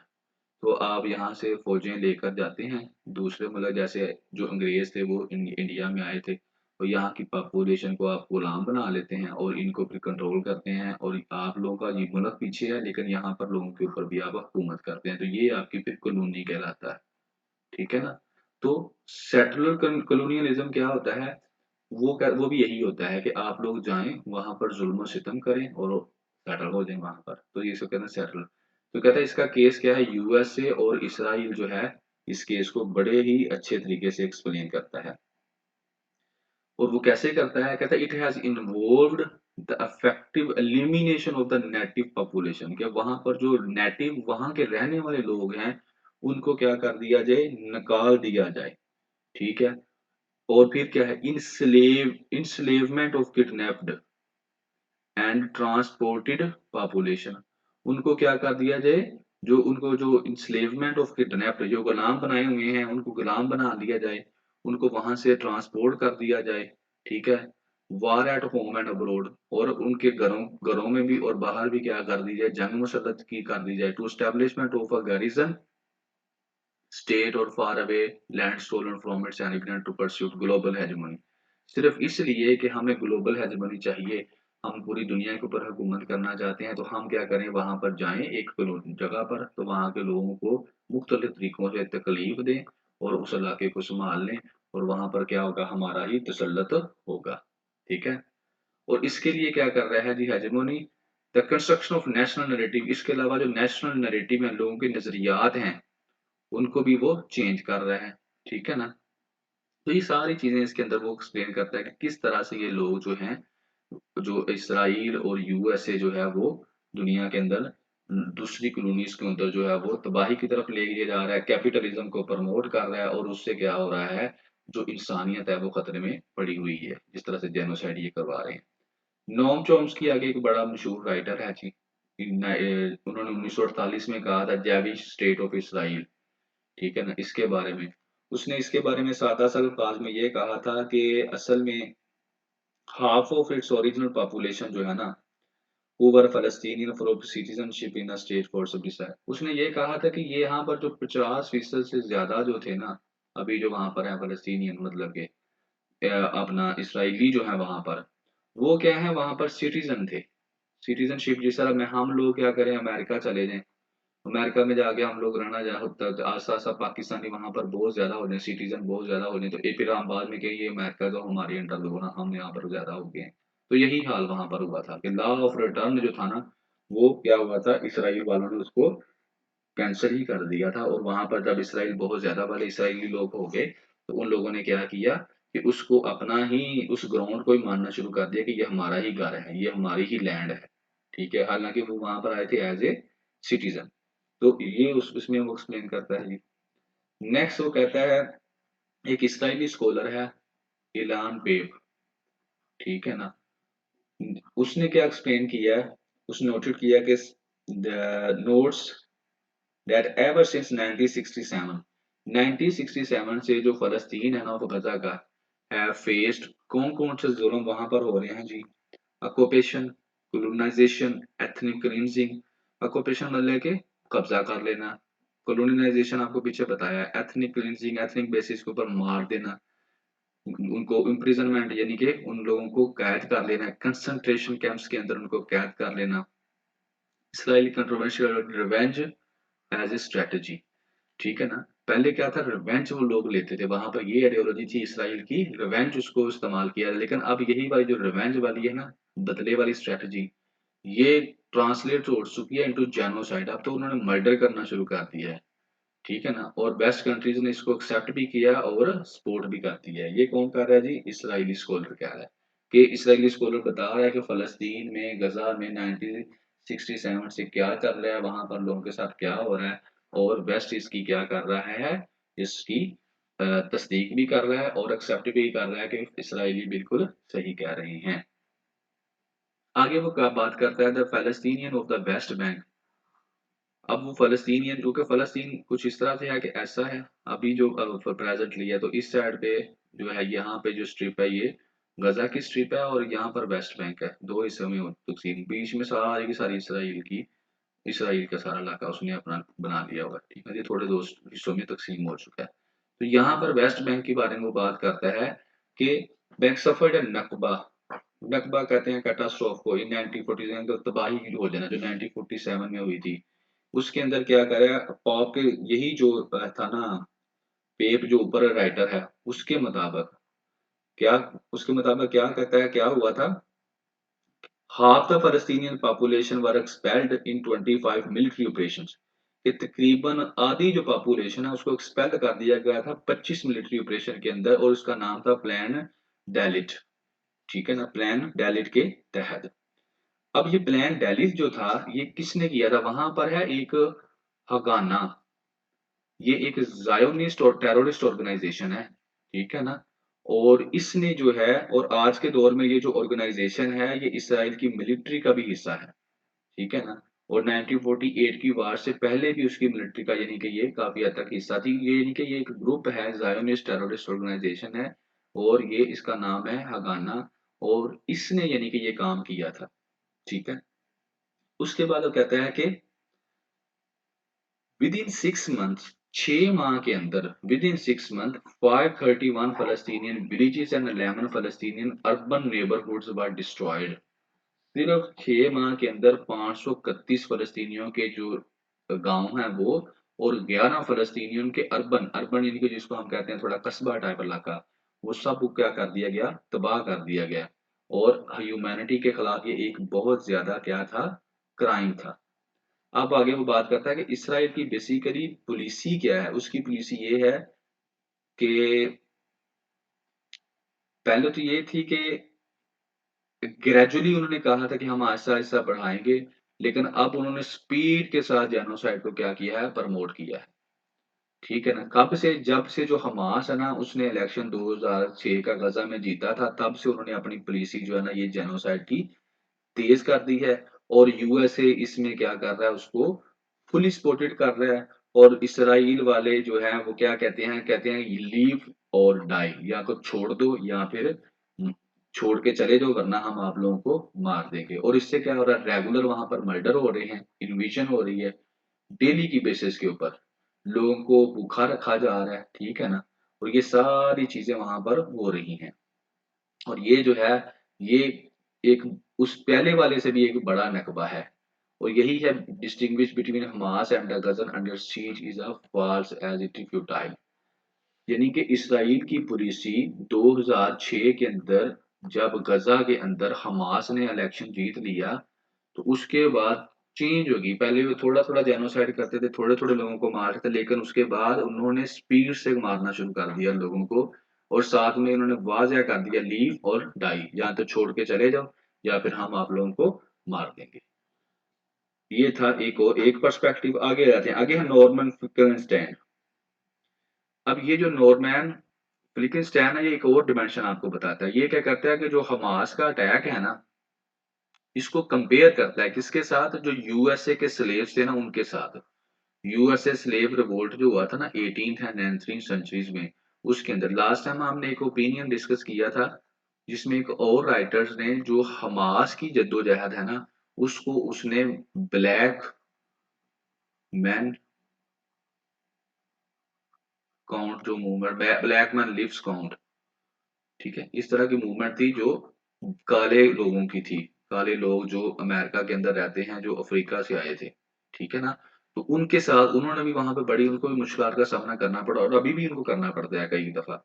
तो आप यहाँ से फ़ौजें लेकर जाते हैं, दूसरे मुल्क जैसे जो अंग्रेज़ थे वो इंडिया में आए थे, तो यहाँ की पॉपुलेशन को आप गुलाम बना लेते हैं और इनको फिर कंट्रोल करते हैं और आप लोगों का ये मुल्क पीछे है लेकिन यहाँ पर लोगों के ऊपर भी आप हुकूमत करते हैं, तो ये आपकी फिर कॉलोनी कहलाता है, ठीक है ना? तो सेटलर कॉलोनियलिज़्म क्या होता है, वो भी यही होता है कि आप लोग जाएँ, वहाँ पर ज़ुल्म-ओ-सितम करें और सेटल हो जाएँ वहाँ पर, तो ये इसको कहते हैं सेटलर। तो कहता है इसका केस क्या है, यूएसए और इसराइल जो है, इस केस को बड़े ही अच्छे तरीके से एक्सप्लेन करता है। और वो कैसे करता है, कहता है it has involved the effective elimination of the native population, कि वहाँ पर जो नेटिव वहाँ के रहने वाले लोग हैं, उनको क्या कर दिया जाए, निकाल दिया जाए, ठीक है? और फिर क्या है, enslavement of kidnapped and transported population, उनको क्या कर दिया जाए, जो इंस्लेवमेंट ऑफ किडनैप्ड जो गुलाम बनाए हुए हैं उनको गुलाम बना दिया जाए, उनको वहां से ट्रांसपोर्ट कर दिया जाए, ठीक है। वार एट होम एंड अब्रोड, और उनके घरों घरों में भी और बाहर भी क्या कर दी जाए, जंग मुसल्लत की कर दी जाए, to establishment of a garrison state और far away land stolen from its emigrant to pursuit global hegemony, सिर्फ इसलिए कि हमें ग्लोबल हेजेमनी चाहिए, हम पूरी दुनिया के ऊपर हुकूमत करना चाहते हैं, तो हम क्या करें, वहां पर जाएं एक जगह पर, तो वहां के लोगों को मुख्तलिफ तरीकों से तकलीफ दें और उस इलाके को संभाल लें, और वहां पर क्या होगा, हमारा ही तसल्लुत होगा, ठीक है। और इसके लिए क्या कर रहा है जी, hegemony, the construction of national narrative, इसके अलावा जो नेशनल नैरेटिव है, लोगों के नजरियात हैं, उनको भी वो चेंज कर रहा है, ठीक है ना? तो ये सारी चीज़ें इसके अंदर वो एक्सप्लेन करता है कि किस तरह से ये लोग जो हैं, जो इसराइल और यूएसए जो है वो दुनिया के अंदर दूसरी कॉलोनीज़ के अंदर जो है वो तबाही की तरफ ले लिए जा रहा है, कैपिटलिज़्म को प्रमोट कर रहा है, और उससे क्या हो रहा है, जो इंसानियत है वो खतरे में पड़ी हुई है, जिस तरह से जेनोसाइड ये करवा रहे हैं। नोम चॉम्स्की आगे एक बड़ा मशहूर राइटर है जी, उन्होंने 1948 में कहा था जेविश स्टेट ऑफ इसराइल, ठीक है ना? इसके बारे में। उसने इसके बारे में सादा-सा अल्फाज में ये कहा था कि असल में half of its original population जो है ना, who were Palestinian for citizenship in a state for sub decide. उसने ये कहा था कि ये यहाँ पर जो 50% से ज़्यादा जो थे ना, अभी जो वहाँ पर हैं फ़लस्तीनियन, मतलब के अपना इसराइली जो हैं वहाँ पर, वो क्या है, वहाँ पर सिटीज़न थे। सिटीज़नशिप जिस तरह में हम लोग क्या करें, अमेरिका चले जाएँ, अमेरिका में जाके हम लोग रहना चाहे तक आसा-आसा पाकिस्तानी वहाँ पर बहुत ज़्यादा हो जाए, सिटीज़न बहुत ज़्यादा हो जाए, तो फिर हम बाद में कहें ये अमेरिका तो हमारे अंडर लो ना, हम यहाँ पर ज़्यादा हो गए हैं। तो यही हाल वहाँ पर हुआ था कि लॉ ऑफ रिटर्न जो था ना, वो क्या हुआ था, इसराइल वालों ने उसको कैंसल ही कर दिया था, और वहाँ पर जब इसराइल बहुत ज़्यादा वाले इसराइली लोग हो गए, तो उन लोगों ने क्या किया कि उसको अपना ही उस ग्राउंड को ही मानना शुरू कर दिया कि ये हमारा ही घर है, ये हमारी ही लैंड है, ठीक है? हालाँकि वो वहाँ पर आए थे एज़ ए सिटीज़न। तो ये उस उसमें वो एक्सप्लेन करता है जी। नेक्स्ट वो कहता है, एक इस्राएली स्कॉलर है, इलान पेप, ठीक है ना? उसने क्या एक्सप्लेन किया है, उसने नोटेड किया कि the notes that ever since 1967 से जो फ़लस्तीन है ना, वो गज़ा का, हैव फेस्ड कौन-कौन से ज़ुल्म वहाँ पर हो रहे हैं जी? Occupation, colonization, ethnic cleansing. Occupation मतलब कि कब्जा कर लेना। कोलोनाइजेशन आपको पीछे बताया है। एथनिक क्लींजिंग, एथनिक बेसिस के ऊपर मार देना, उनको इम्प्रिजनमेंट यानी कि उन लोगों को कैद कर लेना, कंसंट्रेशन कैंप्स के अंदर उनको कैद कर लेना। Israeli controversial revenge as a strategy. ठीक है ना। पहले क्या था, रिवेंज वो लोग लेते थे, वहां पर ये आइडियोलॉजी थी इसराइल की, रिवेंज उसको इस्तेमाल किया। लेकिन अब यही वाली जो रिवेंज वाली है ना, बदले वाली स्ट्रेटजी, ये ट्रांसलेट हो चुकी है इनटू जेनोसाइड। अब तो उन्होंने मर्डर करना शुरू कर दिया है। ठीक है ना। और वेस्ट कंट्रीज ने इसको एक्सेप्ट भी किया और सपोर्ट भी करती है। ये कौन कर रहा है जी, इसराइली स्कॉलर कह रहा है कि इसराइली स्कॉलर बता रहा है कि फलस्तीन में, गजा में 1967 से क्या चल रहा है, वहां पर लोगों के साथ क्या हो रहा है, और वेस्ट इसकी क्या कर रहा है, इसकी तस्दीक भी कर रहा है और एक्सेप्ट भी कर रहा है कि इसराइली बिल्कुल सही कह रहे हैं। आगे वो क्या बात करता है, the Palestinian of the West Bank. अब वो फ़लस्तीनियन, क्योंकि फ़लस्तीन कुछ इस तरह से है कि ऐसा है, अभी जो प्रेज़ेंटली है, तो इस साइड पे जो है, यहाँ पे जो स्ट्रिप है, ये गज़ा की स्ट्रिप है और यहाँ पर वेस्ट बैंक है। 2 हिस्सों में तक़सीम, बीच में सारी की सारी इसराइल का सारा इलाका उसने अपना बना लिया हुआ है। ठीक है, ये थोड़े 2 हिस्सों में तक़सीम हो चुका है। तो यहाँ पर वेस्ट बैंक के बारे में वो बात करता है कि बैंक सफ़र्ड अ नकबा। नकबा कहते हैं कैटास्ट्रोफ को, इन 1947 तो तबाही हो जाना, जो 1947 में हुई थी। उसके अंदर क्या करा, पॉप के यही जो था ना, पेप जो ऊपर राइटर है, उसके मुताबिक क्या, उसके मुताबिक क्या कहता है, क्या हुआ था, half the Palestinian population were expelled in 25 military operations। कि तकरीबन आधी जो पॉपुलेशन है उसको एक्सपेल कर दिया गया था 25 मिलिट्री ऑपरेशन के अंदर, और उसका नाम था प्लान डेलिट। ठीक है ना, प्लान डेलिट के तहत। अब ये प्लान डेलिट जो था, ये किसने किया था, वहां पर है एक हगाना, ये एक ज़ायोनिस्ट और टेररिस्ट ऑर्गेनाइजेशन है। ठीक है ना। और इसने जो है, और आज के दौर में ये जो ऑर्गेनाइजेशन है, ये इसराइल की मिलिट्री का भी हिस्सा है। ठीक है ना। और 1948 की वार से पहले भी उसकी मिलिट्री का, यानी कि ये काफी हद तक हिस्सा थी ये, यानी कि ये एक ग्रुप है, ज़ायोनिस्ट टेररिस्ट ऑर्गेनाइजेशन है, और ये इसका नाम है हगाना, और इसने यानी कि ये काम किया था। ठीक है। उसके बाद वो कहता है कि विद इन 6 मंथ्स, 6 माह के अंदर, within 6 month 531 Palestinian villages and 11 Palestinian urban neighbourhoods were destroyed. सिर्फ 6 माह के अंदर 531 फलस्तीनियों के जो गांव हैं वो, और 11 फलस्तीनियों के अर्बन, अर्बन यानी कि जिसको हम कहते हैं थोड़ा कस्बा टाइप इलाका, वो सब को क्या कर दिया गया, तबाह कर दिया गया। और ह्यूमैनिटी के खिलाफ ये एक बहुत ज्यादा क्या था, क्राइम था। अब आगे वो बात करता है कि इसराइल की बेसिकली पॉलिसी क्या है, उसकी पॉलिसी ये है कि पहले तो ये थी कि ग्रेजुअली उन्होंने कहा था कि हम आहिस्ता-आहिस्ता बढ़ाएँगे, लेकिन अब उन्होंने स्पीड के साथ जेनोसाइड को क्या किया है, प्रमोट किया है। ठीक है ना? कब से, जब से जो हमास है ना, उसने इलेक्शन 2006 का गज़ा में जीता था, तब से उन्होंने अपनी पॉलिसी जो है ना, ये जेनोसाइड की तेज कर दी है। और यूएसए इसमें क्या कर रहा है, उसको फुली सपोर्टेड कर रहा है। और इसराइल वाले जो हैं वो क्या कहते हैं लीव और डाई, या तो छोड़ दो या फिर छोड़ के चले जाओ, वरना हम आप लोगों को मार देंगे। और इससे क्या हो रहा है, रेगुलर वहां पर मर्डर हो रहे हैं, इन्वेशन हो रही है, डेली की बेसिस के ऊपर लोगों को भूखा रखा जा रहा है। ठीक है ना। और ये सारी चीजें वहां पर हो रही हैं। और ये जो है, ये एक उस पहले वाले से भी एक बड़ा नकबा है। और यही है distinguish between Hamas and the Gazan under siege is a false as it futile. यानी कि इसराइल की पॉलिसी 2006 के अंदर, जब गजा के अंदर हमास ने इलेक्शन जीत लिया, तो उसके बाद चेंज होगी। पहले वो थोड़ा-थोड़ा जेनोसाइड करते थे, थोड़े-थोड़े लोगों को मारते थे, लेकिन उसके बाद उन्होंने स्पीड से मारना शुरू कर दिया लोगों को। और साथ में उन्होंने वाज़ह कर दिया, लीव और डाई, या तो छोड़ के चले जाओ या फिर हम आप लोगों को मार देंगे। ये था एक, और एक पर्सपेक्टिव। आगे जाते हैं, आगे है नॉर्मन फिकलस्टैन। अब ये जो नॉर्मन फिलिकिनस्टाइन है, ये एक और डिमेंशन आपको बताता है। ये क्या करता है कि जो हमास का अटैक है ना, इसको कंपेयर करता है किसके साथ, जो यूएसए के स्लेव्स थे ना उनके साथ। यूएसए स्लेव रिवोल्ट जो हुआ था ना 18th एंड 19th सेंचुरीज में, उसके अंदर लास्ट टाइम हमने एक ओपिनियन डिस्कस किया था, जिसमें एक और राइटर्स ने जो हमास की जद्दोजहद है ना, उसको उसने ब्लैक मैन काउंट जो movement, black man lives count, ठीक है, इस तरह की मूवमेंट थी जो काले लोगों की थी। काले लोग जो अमेरिका के अंदर रहते हैं, जो अफ्रीका से आए थे, ठीक है ना? तो उनके साथ उन्होंने भी वहां पे बड़ी उनको भी मुश्किलात का सामना करना पड़ा और अभी भी उनको करना पड़ता है कई दफा।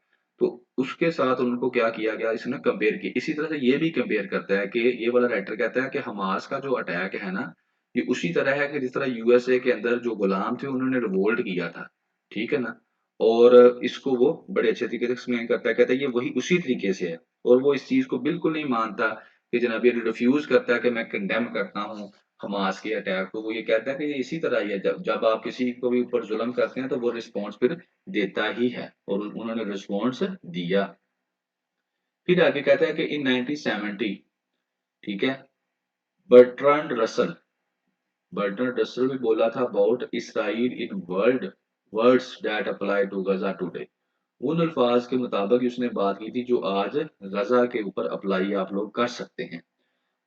तो उसके साथ उनको क्या किया गया, इसने कंपेयर किया। इसी तरह से ये भी कंपेयर करता है कि ये वाला राइटर कहता है कि हमास का जो अटैक है ना, ये उसी तरह है कि जिस तरह यूएसए के अंदर जो गुलाम थे उन्होंने रिवोल्ट किया था, ठीक है ना? और इसको वो बड़े अच्छे तरीके से एक्सप्लेन करता है, कहता है ये वही उसी तरीके से है। और वो इस चीज़ को बिल्कुल नहीं मानता कि जनाब ये रिफ्यूज़ करता है कि मैं कंडेम करता हूँ हमास के अटैक को। वो ये कहता है कि ये इसी तरह ही है, जब जब आप किसी को भी ऊपर ज़ुल्म करते हैं तो वो रिस्पॉन्स फिर देता ही है, और उन्होंने रिस्पॉन्स दिया। फिर आगे कहता है कि इन 1970, ठीक है, बर्ट्रांड रसल बर्ट्रांड रसल भी बोला था about Israel in words that apply to Gaza today. उन अल्फाज के मुताबिक उसने बात की थी जो आज गजा के ऊपर अप्लाई आप लोग कर सकते हैं।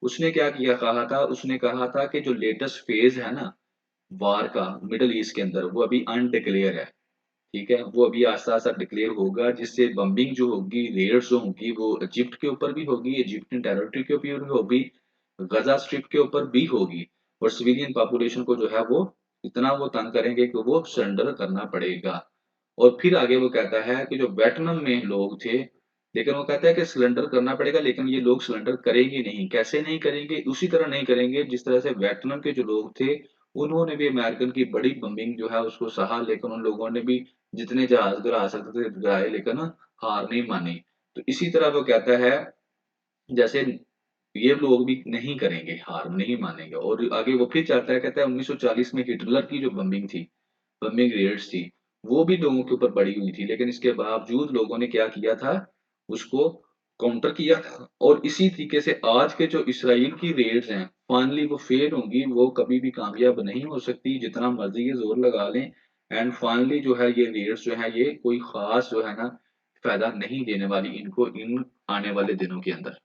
उसने क्या किया कहा था, उसने कहा था कि जो लेटेस्ट फेज है ना वार का मिडल ईस्ट के अंदर, वो अभी अनडिक्लेयर है, ठीक है? वो अभी आस्ता-आस्ता डिक्लेयर होगा, जिससे बम्बिंग जो होगी, रेड्स जो होंगी, वो इजिप्ट के ऊपर भी होगी, इजिप्टियन टेरिटरी के ऊपर भी होगी, गजा स्ट्रिप के ऊपर भी होगी, और सिविलियन पॉपुलेशन को जो है वो इतना वो तंग करेंगे कि वो सरेंडर करना पड़ेगा। और फिर आगे वो कहता है कि जो वियतनाम में लोग थे, लेकिन वो कहता है कि सरेंडर करना पड़ेगा, लेकिन ये लोग सरेंडर करेंगे नहीं। कैसे नहीं करेंगे? उसी तरह नहीं करेंगे जिस तरह से वियतनाम के जो लोग थे, उन्होंने भी अमेरिकन की बड़ी बम्बिंग जो है उसको सहा, लेकिन उन लोगों ने भी जितने जहाज गिरा सकते थे गिराए, लेकिन हार नहीं मानी। तो इसी तरह वो कहता है, जैसे ये लोग भी नहीं करेंगे, हार नहीं मानेंगे। और आगे वो फिर चाहता है, कहता है 1940 में हिटलर की जो बम्बिंग थी, बम्बिंग रेड्स थी, वो भी लोगों के ऊपर पड़ी हुई थी, लेकिन इसके बावजूद लोगों ने क्या किया था, उसको काउंटर किया था। और इसी तरीके से आज के जो इसराइल की रेड्स हैं, फाइनली वो फेल होंगी, वो कभी भी कामयाब नहीं हो सकती, जितना मर्जी ये जोर लगा लें। एंड फाइनली जो है ये रेड्स जो है ये कोई खास जो है ना फायदा नहीं देने वाली इनको इन आने वाले दिनों के अंदर।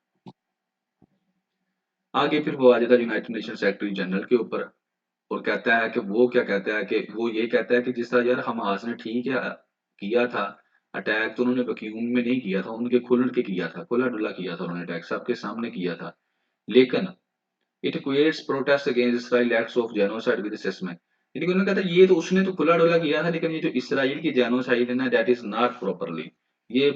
आगे फिर वो आ जाता है यूनाइटेड नेशन सेक्रेटरी जनरल के ऊपर, और कहता है कि वो क्या कहता है कि वो ये कहता है कि जिस तरह यार हमास ने ठीक है किया था अटैक, तो उन्होंने वैक्यूम में नहीं किया था, उनके खुल के किया था, खुला डुला किया था उन्होंने अटैक, सबके सामने किया था। लेकिन it creates protest against Israel acts of genocide with assessment. लेकिन उन्होंने कहा था ये तो उसने तो खुला डुला किया था, लेकिन ये जो इसराइल की जेनोसाइड है ना, दैट इज नॉट प्रॉपरली, ये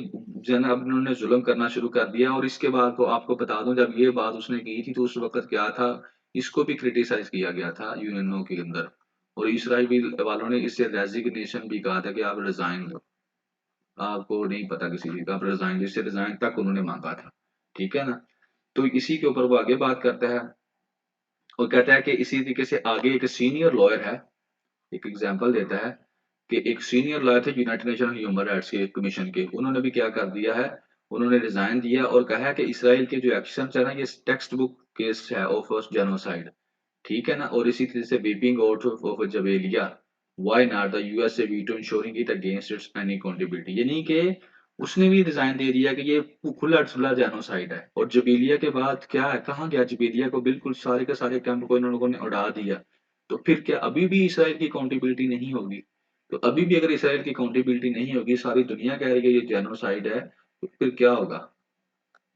जन अब उन्होंने जुल्म करना शुरू कर दिया। और इसके बाद तो आपको बता दूं, जब ये बात उसने की थी तो उस वक्त क्या था, इसको भी क्रिटिसाइज किया गया था यूएनओ के अंदर, और इसराइल वालों ने इससे रेजिग्नेशन भी कहा था कि आप रिजाइन लो, आपको नहीं पता किसी चीज का, आप रिजाइन, जिससे रिजाइन तक उन्होंने मांगा था, ठीक है ना? तो इसी के ऊपर वो आगे बात करता है, और कहता है कि इसी तरीके से आगे एक सीनियर लॉयर है, एक एग्जांपल देता है कि एक सीनियर लॉयर थे यूनाइटेड नेशन ह्यूमन राइट्स के कमीशन के, उन्होंने भी क्या कर दिया है, उन्होंने रिजाइन दिया और कहा है कि इसराइल के जो एक्शन है ना, ये टेक्स्ट बुक केस है ऑफ जेनोसाइड, ठीक है ना? और इसी तरह से wiping out of Jabalia, why not the USA veto insuring it against its any accountability, यानी कि उसने भी रिजाइन दे दिया कि ये खुला खुला जेनोसाइड है। और जबेलिया के बाद क्या है, कहाँ गया जबेलिया को, बिल्कुल सारे के सारे कैंप को इन लोगों ने उड़ा दिया। तो फिर क्या अभी भी इसराइल की अकाउंटेबिलिटी नहीं होगी? तो अभी भी अगर इसराइल की अकाउंटेबिलिटी नहीं होगी, सारी दुनिया कह रही है ये जेनोसाइड है, तो फिर क्या होगा?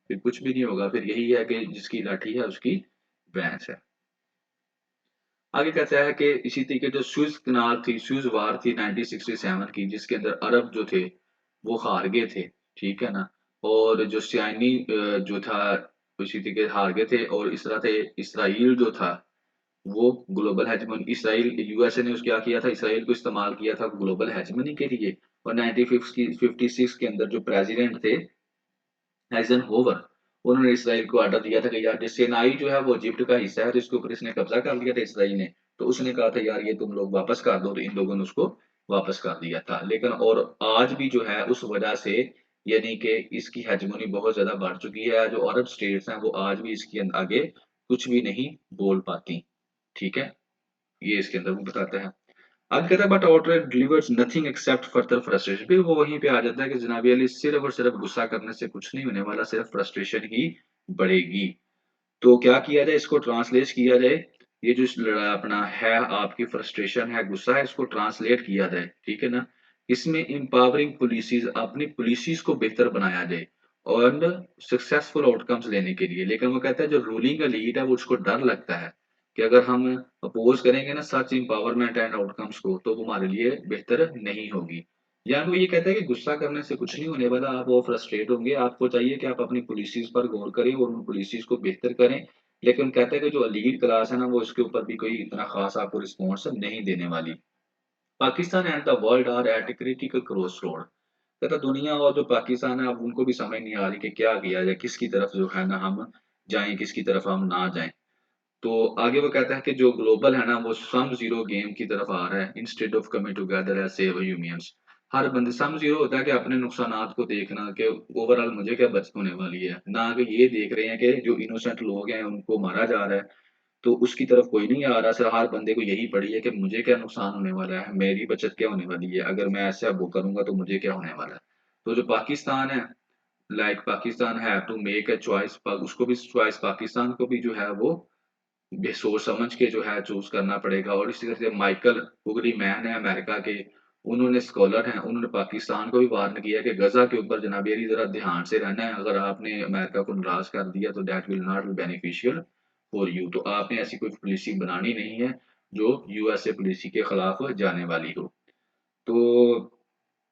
फिर कुछ भी नहीं होगा, फिर यही है कि जिसकी लाठी है उसकी भैंस है। आगे कहता है कि इसी तरीके जो स्विस कनाल थी, स्विस वार थी 1967 की, जिसके अंदर अरब जो थे वो हार गए थे, ठीक है ना? और जो सियानी जो था इसी तरीके हार गए थे, और इस तरह से इसराइल जो था वो ग्लोबल हेजमन, इसराइल यूएसए ने उस क्या किया था, इसराइल को इस्तेमाल किया था ग्लोबल हेजमनी के लिए। और 1956 के अंदर जो प्रेसिडेंट थे हाइज़नहोवर, उन्होंने इसराइल को ऑर्डर दिया था कि यार, ये सिनाई जो है वो इजिप्ट का हिस्सा है, तो इसके ऊपर इसने कब्जा कर लिया था इसराइल ने। तो उसने कहा था यार ये तुम लोग वापस कर दो, तो इन लोगों ने उसको वापस कर दिया था। लेकिन और आज भी जो है उस वजह से, यानी कि इसकी हेgemony बहुत ज़्यादा बढ़ चुकी है, जो अरब स्टेट्स हैं वो आज भी इसके आगे कुछ भी नहीं बोल पाती, ठीक है? ये इसके अंदर वो बताता है। आगे कहता है but outright delivers nothing accept further frustration. फिर वो वहीं पे आ जाता है कि जनाब अली सिर्फ और सिर्फ गुस्सा करने से कुछ नहीं होने वाला, सिर्फ फ्रस्ट्रेशन ही बढ़ेगी। तो क्या किया जाए, इसको ट्रांसलेट किया जाए, ये जो अपना है आपकी फ्रस्ट्रेशन है, गुस्सा है, इसको ट्रांसलेट किया जाए, ठीक है ना। इसमें एम्पावरिंग पॉलिसीज, अपनी पॉलिसीज को बेहतर बनाया जाए और सक्सेसफुल आउटकम्स लेने के लिए। लेकिन वो कहता है जो रूलिंग एलीट है वो उसको डर लगता है कि अगर हम अपोज करेंगे ना सच एम्पावरमेंट एंड आउटकम्स को तो वो हमारे लिए बेहतर नहीं होगी। या वो ये कहता है कि गुस्सा करने से कुछ नहीं होने वाला, आप वो फ्रस्ट्रेट होंगे, आपको चाहिए कि आप अपनी पॉलिसीज पर गौर करें और उन पॉलिसीज को बेहतर करें। लेकिन कहते हैं कि जो लीड क्लास है ना वो इसके ऊपर भी कोई इतना खास आपको रिस्पॉन्स नहीं देने वाली। Pakistan and the world are at a critical cross road. कहता दुनिया और जो पाकिस्तान है अब उनको भी समझ नहीं आ रही कि क्या किया जाए, किसकी तरफ जो है ना हम जाएं, किसकी तरफ हम ना जाएं। तो आगे वो कहता है कि जो ग्लोबल है ना वो सम जीरो गेम की तरफ आ रहा है instead of coming together as save humans. हर बंदे सम जीरो होता है कि अपने नुकसानात को देखना कि ओवरऑल मुझे क्या बचत होने वाली है, ना कि ये देख रहे हैं कि जो इनोसेंट लोग हैं उनको मारा जा रहा है। तो उसकी तरफ कोई नहीं आ रहा, सिर्फ हर बंदे को यही पड़ी है कि मुझे क्या नुकसान होने वाला है, मेरी बचत क्या होने वाली है, अगर मैं ऐसा वो करूंगा तो मुझे क्या होने वाला है। तो जो पाकिस्तान है, like Pakistan have to make a choice, उसको भी चॉइस पाकिस्तान को भी जो है वो सोच समझ के जो है चूज करना पड़ेगा। और इसी तरह से माइकल कुगली मैन है अमेरिका के, उन्होंने स्कॉलर हैं, उन्होंने पाकिस्तान को भी वार्न किया कि गजा के ऊपर जनाब ये जरा ध्यान से रहना है, अगर आपने अमेरिका को नाराज कर दिया तो that will not be beneficial for you. तो आपने ऐसी कोई पॉलिसी बनानी नहीं है जो यूएसए पॉलिसी के खिलाफ जाने वाली हो। तो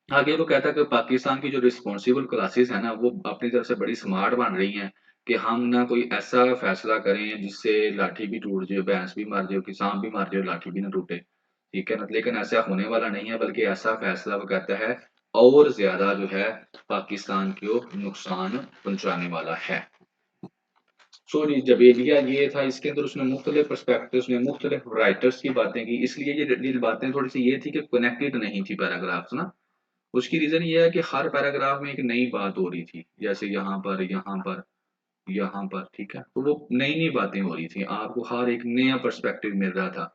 आगे वो कहता है कि पाकिस्तान की जो रिस्पॉन्सिबल क्लासेस है ना वो अपनी तरफ से बड़ी स्मार्ट बन रही हैं कि हम ना कोई ऐसा फैसला करें जिससे लाठी भी टूट जाए, भैंस भी मर जाए, किसान भी मर जाए, लाठी भी ना टूटे, ठीक है ना। लेकिन ऐसा होने वाला नहीं है, बल्कि ऐसा फैसला वो कहता है और ज्यादा जो है पाकिस्तान को नुकसान पहुंचाने वाला है। सो जी जबेलिया ये था, इसके अंदर उसने मुख्तलिफ पर्सपेक्टिव्स में मुख्तलिफ राइटर्स की बातें की, इसलिए ये बातें थोड़ी सी ये थी कि कनेक्टेड नहीं थी पैराग्राफ्स ना। उसकी रीज़न ये है कि हर पैराग्राफ में एक नई बात हो रही थी। जैसे यहाँ पर, यहाँ पर, यहाँ पर, ठीक है? तो वो नई-नई बातें हो रही थी। आपको हर एक नया पर्सपेक्टिव मिल रहा था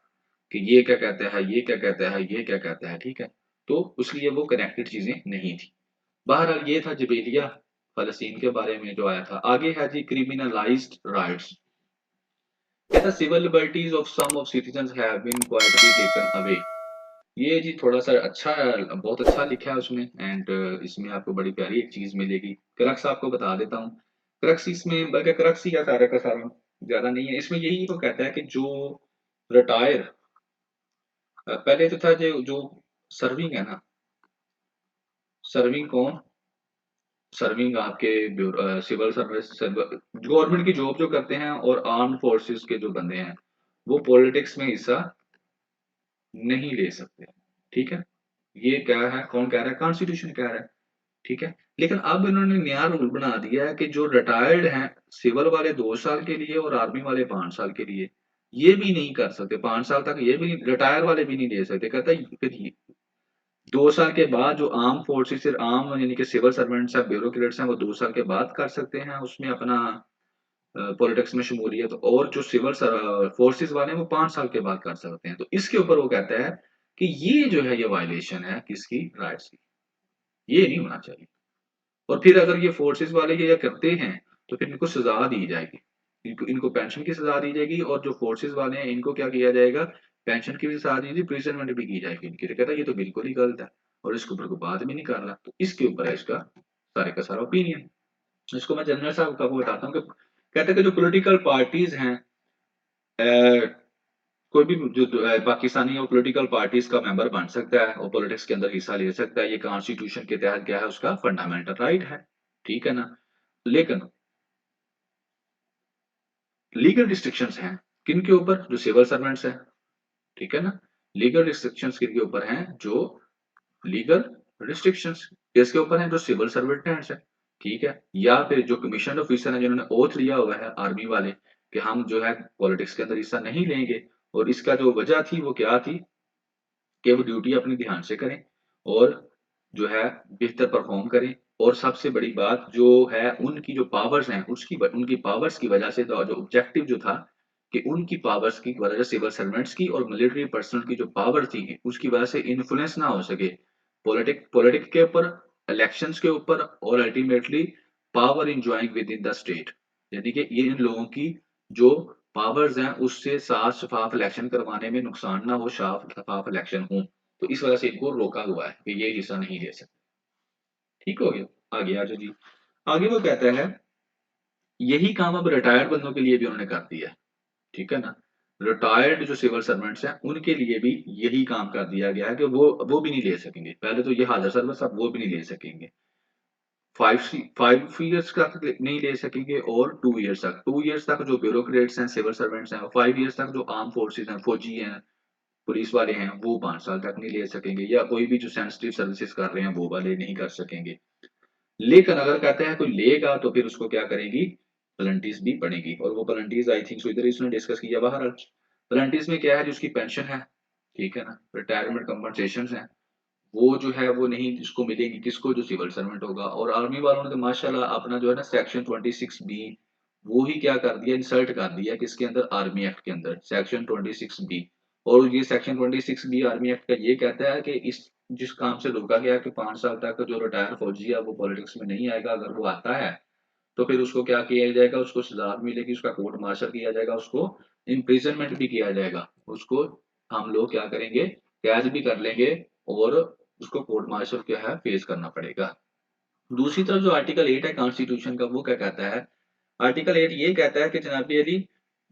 कि ये क्या कहता है, ये क्या कहता है, ये क्या कहता है, ठीक है? तो इसलिए वो कनेक्टेड चीज़ें नहीं थी। बहरहाल ये था जबेलिया फ़लस्तीन के बारे में जो आया था। आगे है जी क्रिमिनलाइज्ड राइट्स। कहता civil liberties of some of citizens have been quietly taken away. ये जी थोड़ा-सा अच्छा बहुत अच्छा लिखा है उसमें एंड इसमें आपको बड़ी प्यारी एक चीज़ मिलेगी। क्रक्स आपको बता देता हूँ। क्रक्स इसमें बल्कि क्रक्स ही है सारे का सारा, ज़्यादा नहीं है। इसमें यही वो कहता है कि जो रिटायर पहले तो था जो सर्विंग है ना, सर्विंग कौन? सर्विंग आपके सिविल सर्विस गवर्नमेंट की जॉब जो करते हैं और आर्म्ड फोर्सेस के जो बंदे हैं, वो पॉलिटिक्स में हिस्सा नहीं ले सकते। ठीक है? ये क्या है, कौन कह रहा है? कॉन्स्टिट्यूशन कह रहा है। ठीक है? लेकिन अब इन्होंने नया रूल बना दिया है कि जो रिटायर्ड हैं, सिविल वाले 2 साल के लिए और आर्मी वाले 5 साल के लिए, ये भी नहीं कर सकते। 5 साल तक ये भी नहीं, रिटायर वाले भी नहीं ले सकते। कहता है फिर ये 2 साल के बाद जो आर्म फोर्सेस आर्म यानी कि सिविल सर्वेंट्स हैं, ब्यूरोक्रेट्स हैं, वो 2 साल के बाद कर सकते हैं उसमें अपना पॉलिटिक्स में शमूलियत, और जो सिविल फोर्सेस वाले हैं, वो 5 साल के बाद कर सकते हैं। तो इसके ऊपर वो कहता है कि ये जो है ये वायलेशन है किसकी? राइट्स की। ये नहीं होना चाहिए। और फिर अगर ये फोर्सेस वाले ये करते हैं, तो फिर इनको सज़ा दी जाएगी। इनको इनको पेंशन की सज़ा दी जाएगी और जो फोर्सेस वाले हैं, इनको क्या किया जाएगा? पेंशन की भी सज़ा दी जाएगी, इम्प्रिज़नमेंट भी की जाएगी इनकी। तो कहता है ये तो बिल्कुल ही गलत है और इसके ऊपर कोई बात भी नहीं कर रहा। तो इसके ऊपर है इसका सारे का सारा ओपिनियन। इसको मैं जनरल साहब का वो बताता हूँ कि कहते हैं कि जो पॉलिटिकल पार्टीज़ हैं अ, कोई भी जो पाकिस्तानी वो पॉलिटिकल पार्टीज़ का मेंबर बन सकता है और पॉलिटिक्स के अंदर हिस्सा ले सकता है। ये कॉन्स्टिट्यूशन के तहत क्या है, उसका फंडामेंटल राइट है। ठीक है ना? लेकिन लीगल रिस्ट्रिक्शंस हैं, किनके ऊपर? जो सिविल सर्वेंट्स हैं, ठीक है ना? लीगल रिस्ट्रिक्शंस किनके ऊपर हैं? जो लीगल रिस्ट्रिक्शंस किसके ऊपर हैं? जो सिविल सर्वेंट्स हैं, ठीक है? या फिर जो कमीशन ऑफिसर हैं जिन्होंने ओथ लिया हुआ है आर्मी वाले कि हम जो है पॉलिटिक्स के अंदर हिस्सा नहीं लेंगे, और इसका जो वजह थी वो क्या थी कि वो ड्यूटी अपनी ध्यान से करें और जो है बेहतर परफॉर्म करें। और सबसे बड़ी बात जो है उनकी जो पावर्स हैं उसकी उनकी पावर्स की वजह से जो ऑब्जेक्टिव जो था कि उनकी पावर्स की वजह से सिविल सर्वेंट्स की और मिलिट्री पर्सनल की जो पावर थी, उसकी वजह से इन्फ्लुएंस ना हो सके पॉलिटिक्स के ऊपर, इलेक्शंस के ऊपर और ultimately power enjoying with in the state. यानी कि ये इन लोगों की जो पावर्स हैं, उससे साफ-शफ़ाफ इलेक्शन करवाने में नुकसान ना हो, साफ-शफ़ाफ इलेक्शन हो। तो इस वजह से इनको रोका हुआ है कि ये हिस्सा नहीं ले सकते। ठीक हो गया? आगे आ जाओ जी। आगे वो कहता है, यही काम अब रिटायर्ड बंदों के लिए भी उन्होंने कर दिया है। ठीक है ना? रिटायर्ड जो सिविल सर्वेंट्स हैं, उनके लिए भी यही काम कर दिया गया है कि वो भी नहीं ले सकेंगे। पहले तो ये हाज़िर सर्विस, अब वो भी नहीं ले सकेंगे। 5 ईयर्स तक नहीं ले सकेंगे और 2 ईयर्स तक। 2 ईयर्स तक जो ब्यूरोक्रेट्स हैं, सिविल सर्वेंट्स हैं, 5 ईयर्स तक जो आर्म्ड फोर्सेस हैं, फौजी हैं, पुलिस वाले हैं, वो 5 साल तक नहीं ले सकेंगे या कोई भी जो सेंसिटिव सर्विसेज़ कर रहे हैं, वो वाले नहीं कर सकेंगे। लेकिन अगर कहते हैं कोई लेगा तो फिर उसको क्या करेगी, पेनल्टीज़ भी पड़ेगी और वो पेनल्टीज़ आई थिंक सो इधर इसने डिस्कस किया बहरहाल। पेनल्टीज़ में क्या है, जिसकी पेंशन है, ठीक है ना? रिटायरमेंट कंपनसेशंस हैं, वो जो है वो नहीं जिसको मिलेगी, किसको? जो सिविल सर्वेंट होगा। और आर्मी वालों ने तो माशाल्लाह अपना जो है ना सेक्शन 26 बी वो ही क्या कर दिया, इंसर्ट कर दिया किसके अंदर? आर्मी एक्ट के अंदर, सेक्शन 26 बी। और ये सेक्शन 26 बी आर्मी एक्ट का ये कहता है कि इस जिस काम से रोका गया कि 5 साल तक जो रिटायर फौजी है वो पॉलिटिक्स में नहीं आएगा, अगर वो आता है तो फिर उसको क्या किया जाएगा, उसको सज़ा भी मिलेगी, उसका कोर्ट मार्शल किया जाएगा, उसको इम्प्रिज़नमेंट भी किया जाएगा। उसको हम लोग क्या करेंगे, कैद भी कर लेंगे और उसको कोर्ट मार्शल क्या है, फेस करना पड़ेगा। दूसरी तरफ जो आर्टिकल 8 है कॉन्स्टिट्यूशन का, वो क्या कहता है? आर्टिकल 8 ये कहता है कि जनाब अली,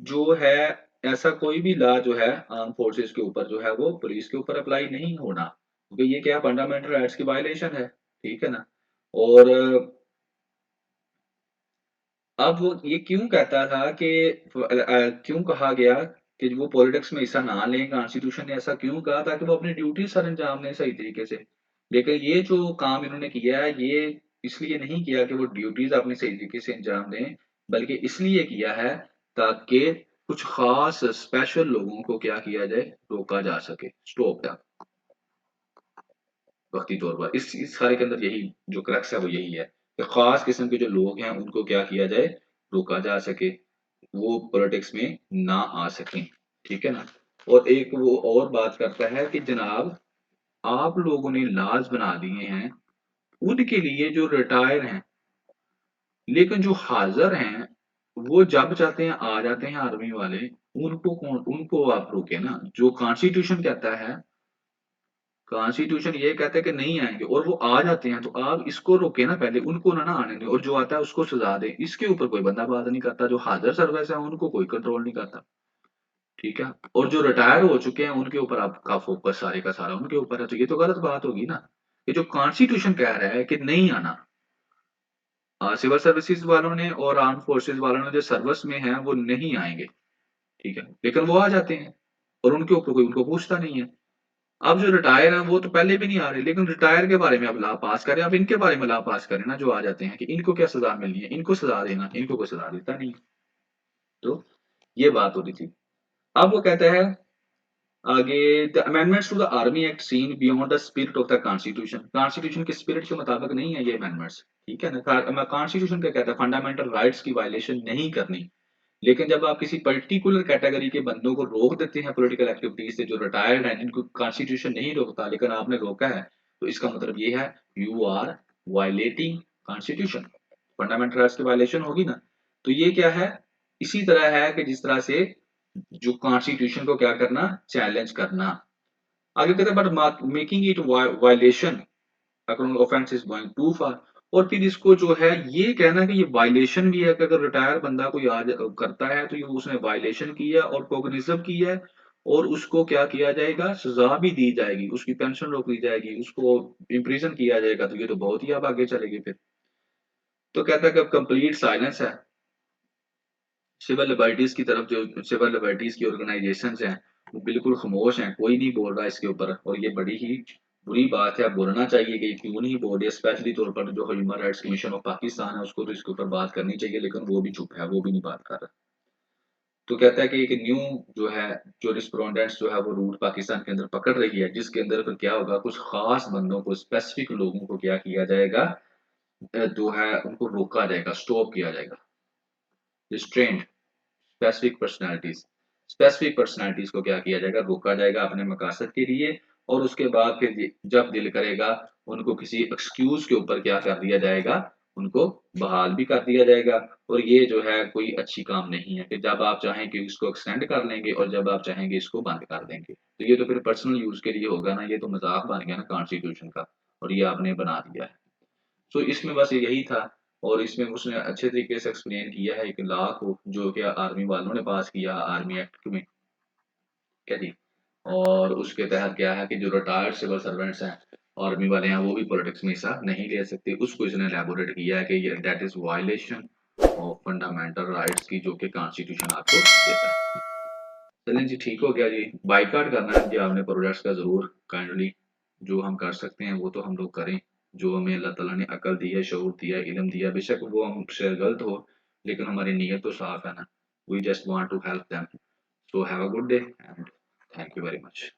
जो है ऐसा कोई भी लॉ जो है आर्म फोर्सेस के ऊपर जो है, वो पुलिस के ऊपर अप्लाई नहीं होना। क्योंकि ये क्या फंडामेंटल राइट्स की वायलेशन है, ठीक है ना? और अब वो ये क्यों कहता था कि क्यों कहा गया कि वो पॉलिटिक्स में हिस्सा ना लें, कॉन्स्टिट्यूशन ने ऐसा क्यों कहा? ताकि वो अपनी ड्यूटी सरअंजाम दें सही तरीके से। लेकिन ये जो काम इन्होंने किया है, ये इसलिए नहीं किया कि वो ड्यूटीज़ अपनी सही तरीके से अंजाम दें, बल्कि इसलिए किया है ताकि कुछ ख़ास स्पेशल लोगों को क्या किया जाए, रोका जा सके, स्टॉप द वक़्ती तौर पर। इस सारे के अंदर यही जो क्रक्स है वो यही है, कि ख़ास किस्म के जो लोग हैं उनको क्या किया जाए, रोका जा सके, वो पॉलिटिक्स में ना आ सकें, ठीक है ना? और एक वो और बात करता है कि जनाब, आप लोगों ने लॉज़ बना दिए हैं, उनके लिए जो रिटायर हैं, लेकिन जो हाज़िर हैं, वो जब चाहते हैं आ जाते हैं आर्मी वाले, उनको आप रोके ना। जो कॉन्स्टिट्यूशन कहता है, कॉन्स्टिट्यूशन ये कहता है कि नहीं आएँगे और वो आ जाते हैं, तो आप इसको रोके ना पहले, उनको ना आने दें और जो आता है उसको सज़ा दें। इसके ऊपर कोई बंदा बात नहीं करता, जो हाज़िर सर्विस है उनको कोई कंट्रोल नहीं करता, ठीक है? और जो रिटायर हो चुके हैं उनके ऊपर आपका फ़ोकस सारे का सारा उनके ऊपर है, तो ये तो गलत बात होगी ना। ये जो कॉन्स्टिट्यूशन कह रहा है कि नहीं आना, सिविल सर्विसेज़ वालों ने और आर्म्ड फोर्सेज़ वालों ने जो सर्विस में हैं, वो नहीं आएँगे, ठीक है? लेकिन वो आ जाते हैं और उनके ऊपर कोई उनको पूछता नहीं है। अब जो रिटायर हैं वो तो पहले भी नहीं आ रहे, लेकिन रिटायर के बारे में अब लॉ पास करें, अब इनके बारे में लॉ पास करें ना जो आ जाते हैं कि इनको क्या सज़ा मिलनी है, इनको सज़ा देना, इनको कोई सज़ा देता नहीं। तो ये बात हो रही थी। अब वो कहता है आगे, the amendments to the army act seen beyond the spirit of the constitution. Constitution के स्पिरिट के मुताबिक नहीं है ये अमेंडमेंट्स, ठीक है ना? कॉन्स्टिट्यूशन क्या कहता है, फंडामेंटल राइट्स की वायलेशन नहीं करनी। लेकिन जब आप किसी पर्टिकुलर कैटेगरी के बंदों को रोक देते हैं पॉलिटिकल एक्टिविटीज से, जो रिटायर्ड हैं, जिनको कॉन्स्टिट्यूशन नहीं रोकता लेकिन आपने रोका है, तो इसका मतलब ये है you are violating constitution, fundamental rights की वायलेशन होगी ना। तो ये क्या है, इसी तरह है कि जिस तरह से जो कॉन्स्टिट्यूशन को क्या करना, चैलेंज करना। आगे कहते हैं but making it violation offence is going too far. और फिर इसको जो है ये कहना कि ये वायलेशन भी है कि अगर रिटायर बंदा कोई आज करता है तो ये उसने वायलेशन की है और कोग्निटिव की है और उसको क्या किया जाएगा, सजा भी दी जाएगी, उसकी पेंशन रोक ली जाएगी, उसको इम्प्रिजन किया जाएगा, तो ये तो बहुत ही अब आगे चलेगी फिर। तो कहता है कि अब कंप्लीट साइलेंस है सिविल लिबर्टीज की तरफ, जो सिविल लिबर्टीज की ऑर्गेनाइजेशंस हैं वो बिल्कुल खामोश हैं, कोई नहीं बोल रहा इसके ऊपर और ये बड़ी ही बुरी बात है, बोलना चाहिए कि क्यों नहीं बोल रहे, स्पेशली तौर पर जो human rights commission of Pakistan है उसको तो इसके ऊपर बात करनी चाहिए, लेकिन वो भी चुप है, वो भी नहीं बात कर रहा। तो कहता है कि एक न्यू जो है, जो रिस्पोंडेंट्स जो है वो रूट पाकिस्तान के अंदर पकड़ रही है, जिसके अंदर फिर क्या होगा, कुछ खास बंदों को, स्पेसिफिक लोगों को क्या किया जाएगा, जो है उनको रोका जाएगा, स्टॉप किया जाएगा, restrained specific personalities. Specific personalities को क्या किया जाएगा, रोका जाएगा अपने मकासद के लिए, और उसके बाद फिर जब दिल करेगा उनको किसी एक्सक्यूज के ऊपर क्या कर दिया जाएगा, उनको बहाल भी कर दिया जाएगा। और ये जो है कोई अच्छी काम नहीं है कि जब आप चाहें कि इसको एक्सटेंड कर लेंगे और जब आप चाहेंगे इसको बंद कर देंगे। तो ये तो फिर पर्सनल यूज के लिए होगा ना, ये तो मजाक बन गया ना कॉन्स्टिट्यूशन का, और ये आपने बना दिया है। तो इसमें बस यही था, और इसमें उसने अच्छे तरीके से एक्सप्लेन किया है एक लॉ को जो कि आर्मी वालों ने पास किया आर्मी एक्ट में, क्या जी। और उसके तहत क्या है कि जो रिटायर्ड सिविल सर्वेंट्स हैं, आर्मी वाले हैं, वो भी पॉलिटिक्स में हिस्सा नहीं ले सकते। उसको इसने एलैबोरेट किया है कि ये that is violation of fundamental rights की, जो कि कॉन्स्टिट्यूशन आपको देता है। चलें जी, ठीक हो गया जी। बाइकआउट करना है जी आपने प्रोडक्ट्स का ज़रूर काइंडली, जो हम कर सकते हैं वो तो हम लोग करें। जो हमें अल्लाह ताला ने अकल दी है, शऊर दिया है, इल्म दिया है, बेशक वो हमसे गलत हो, लेकिन हमारी नीयत तो साफ है ना। We just want to help them. So have a good day and thank you very much.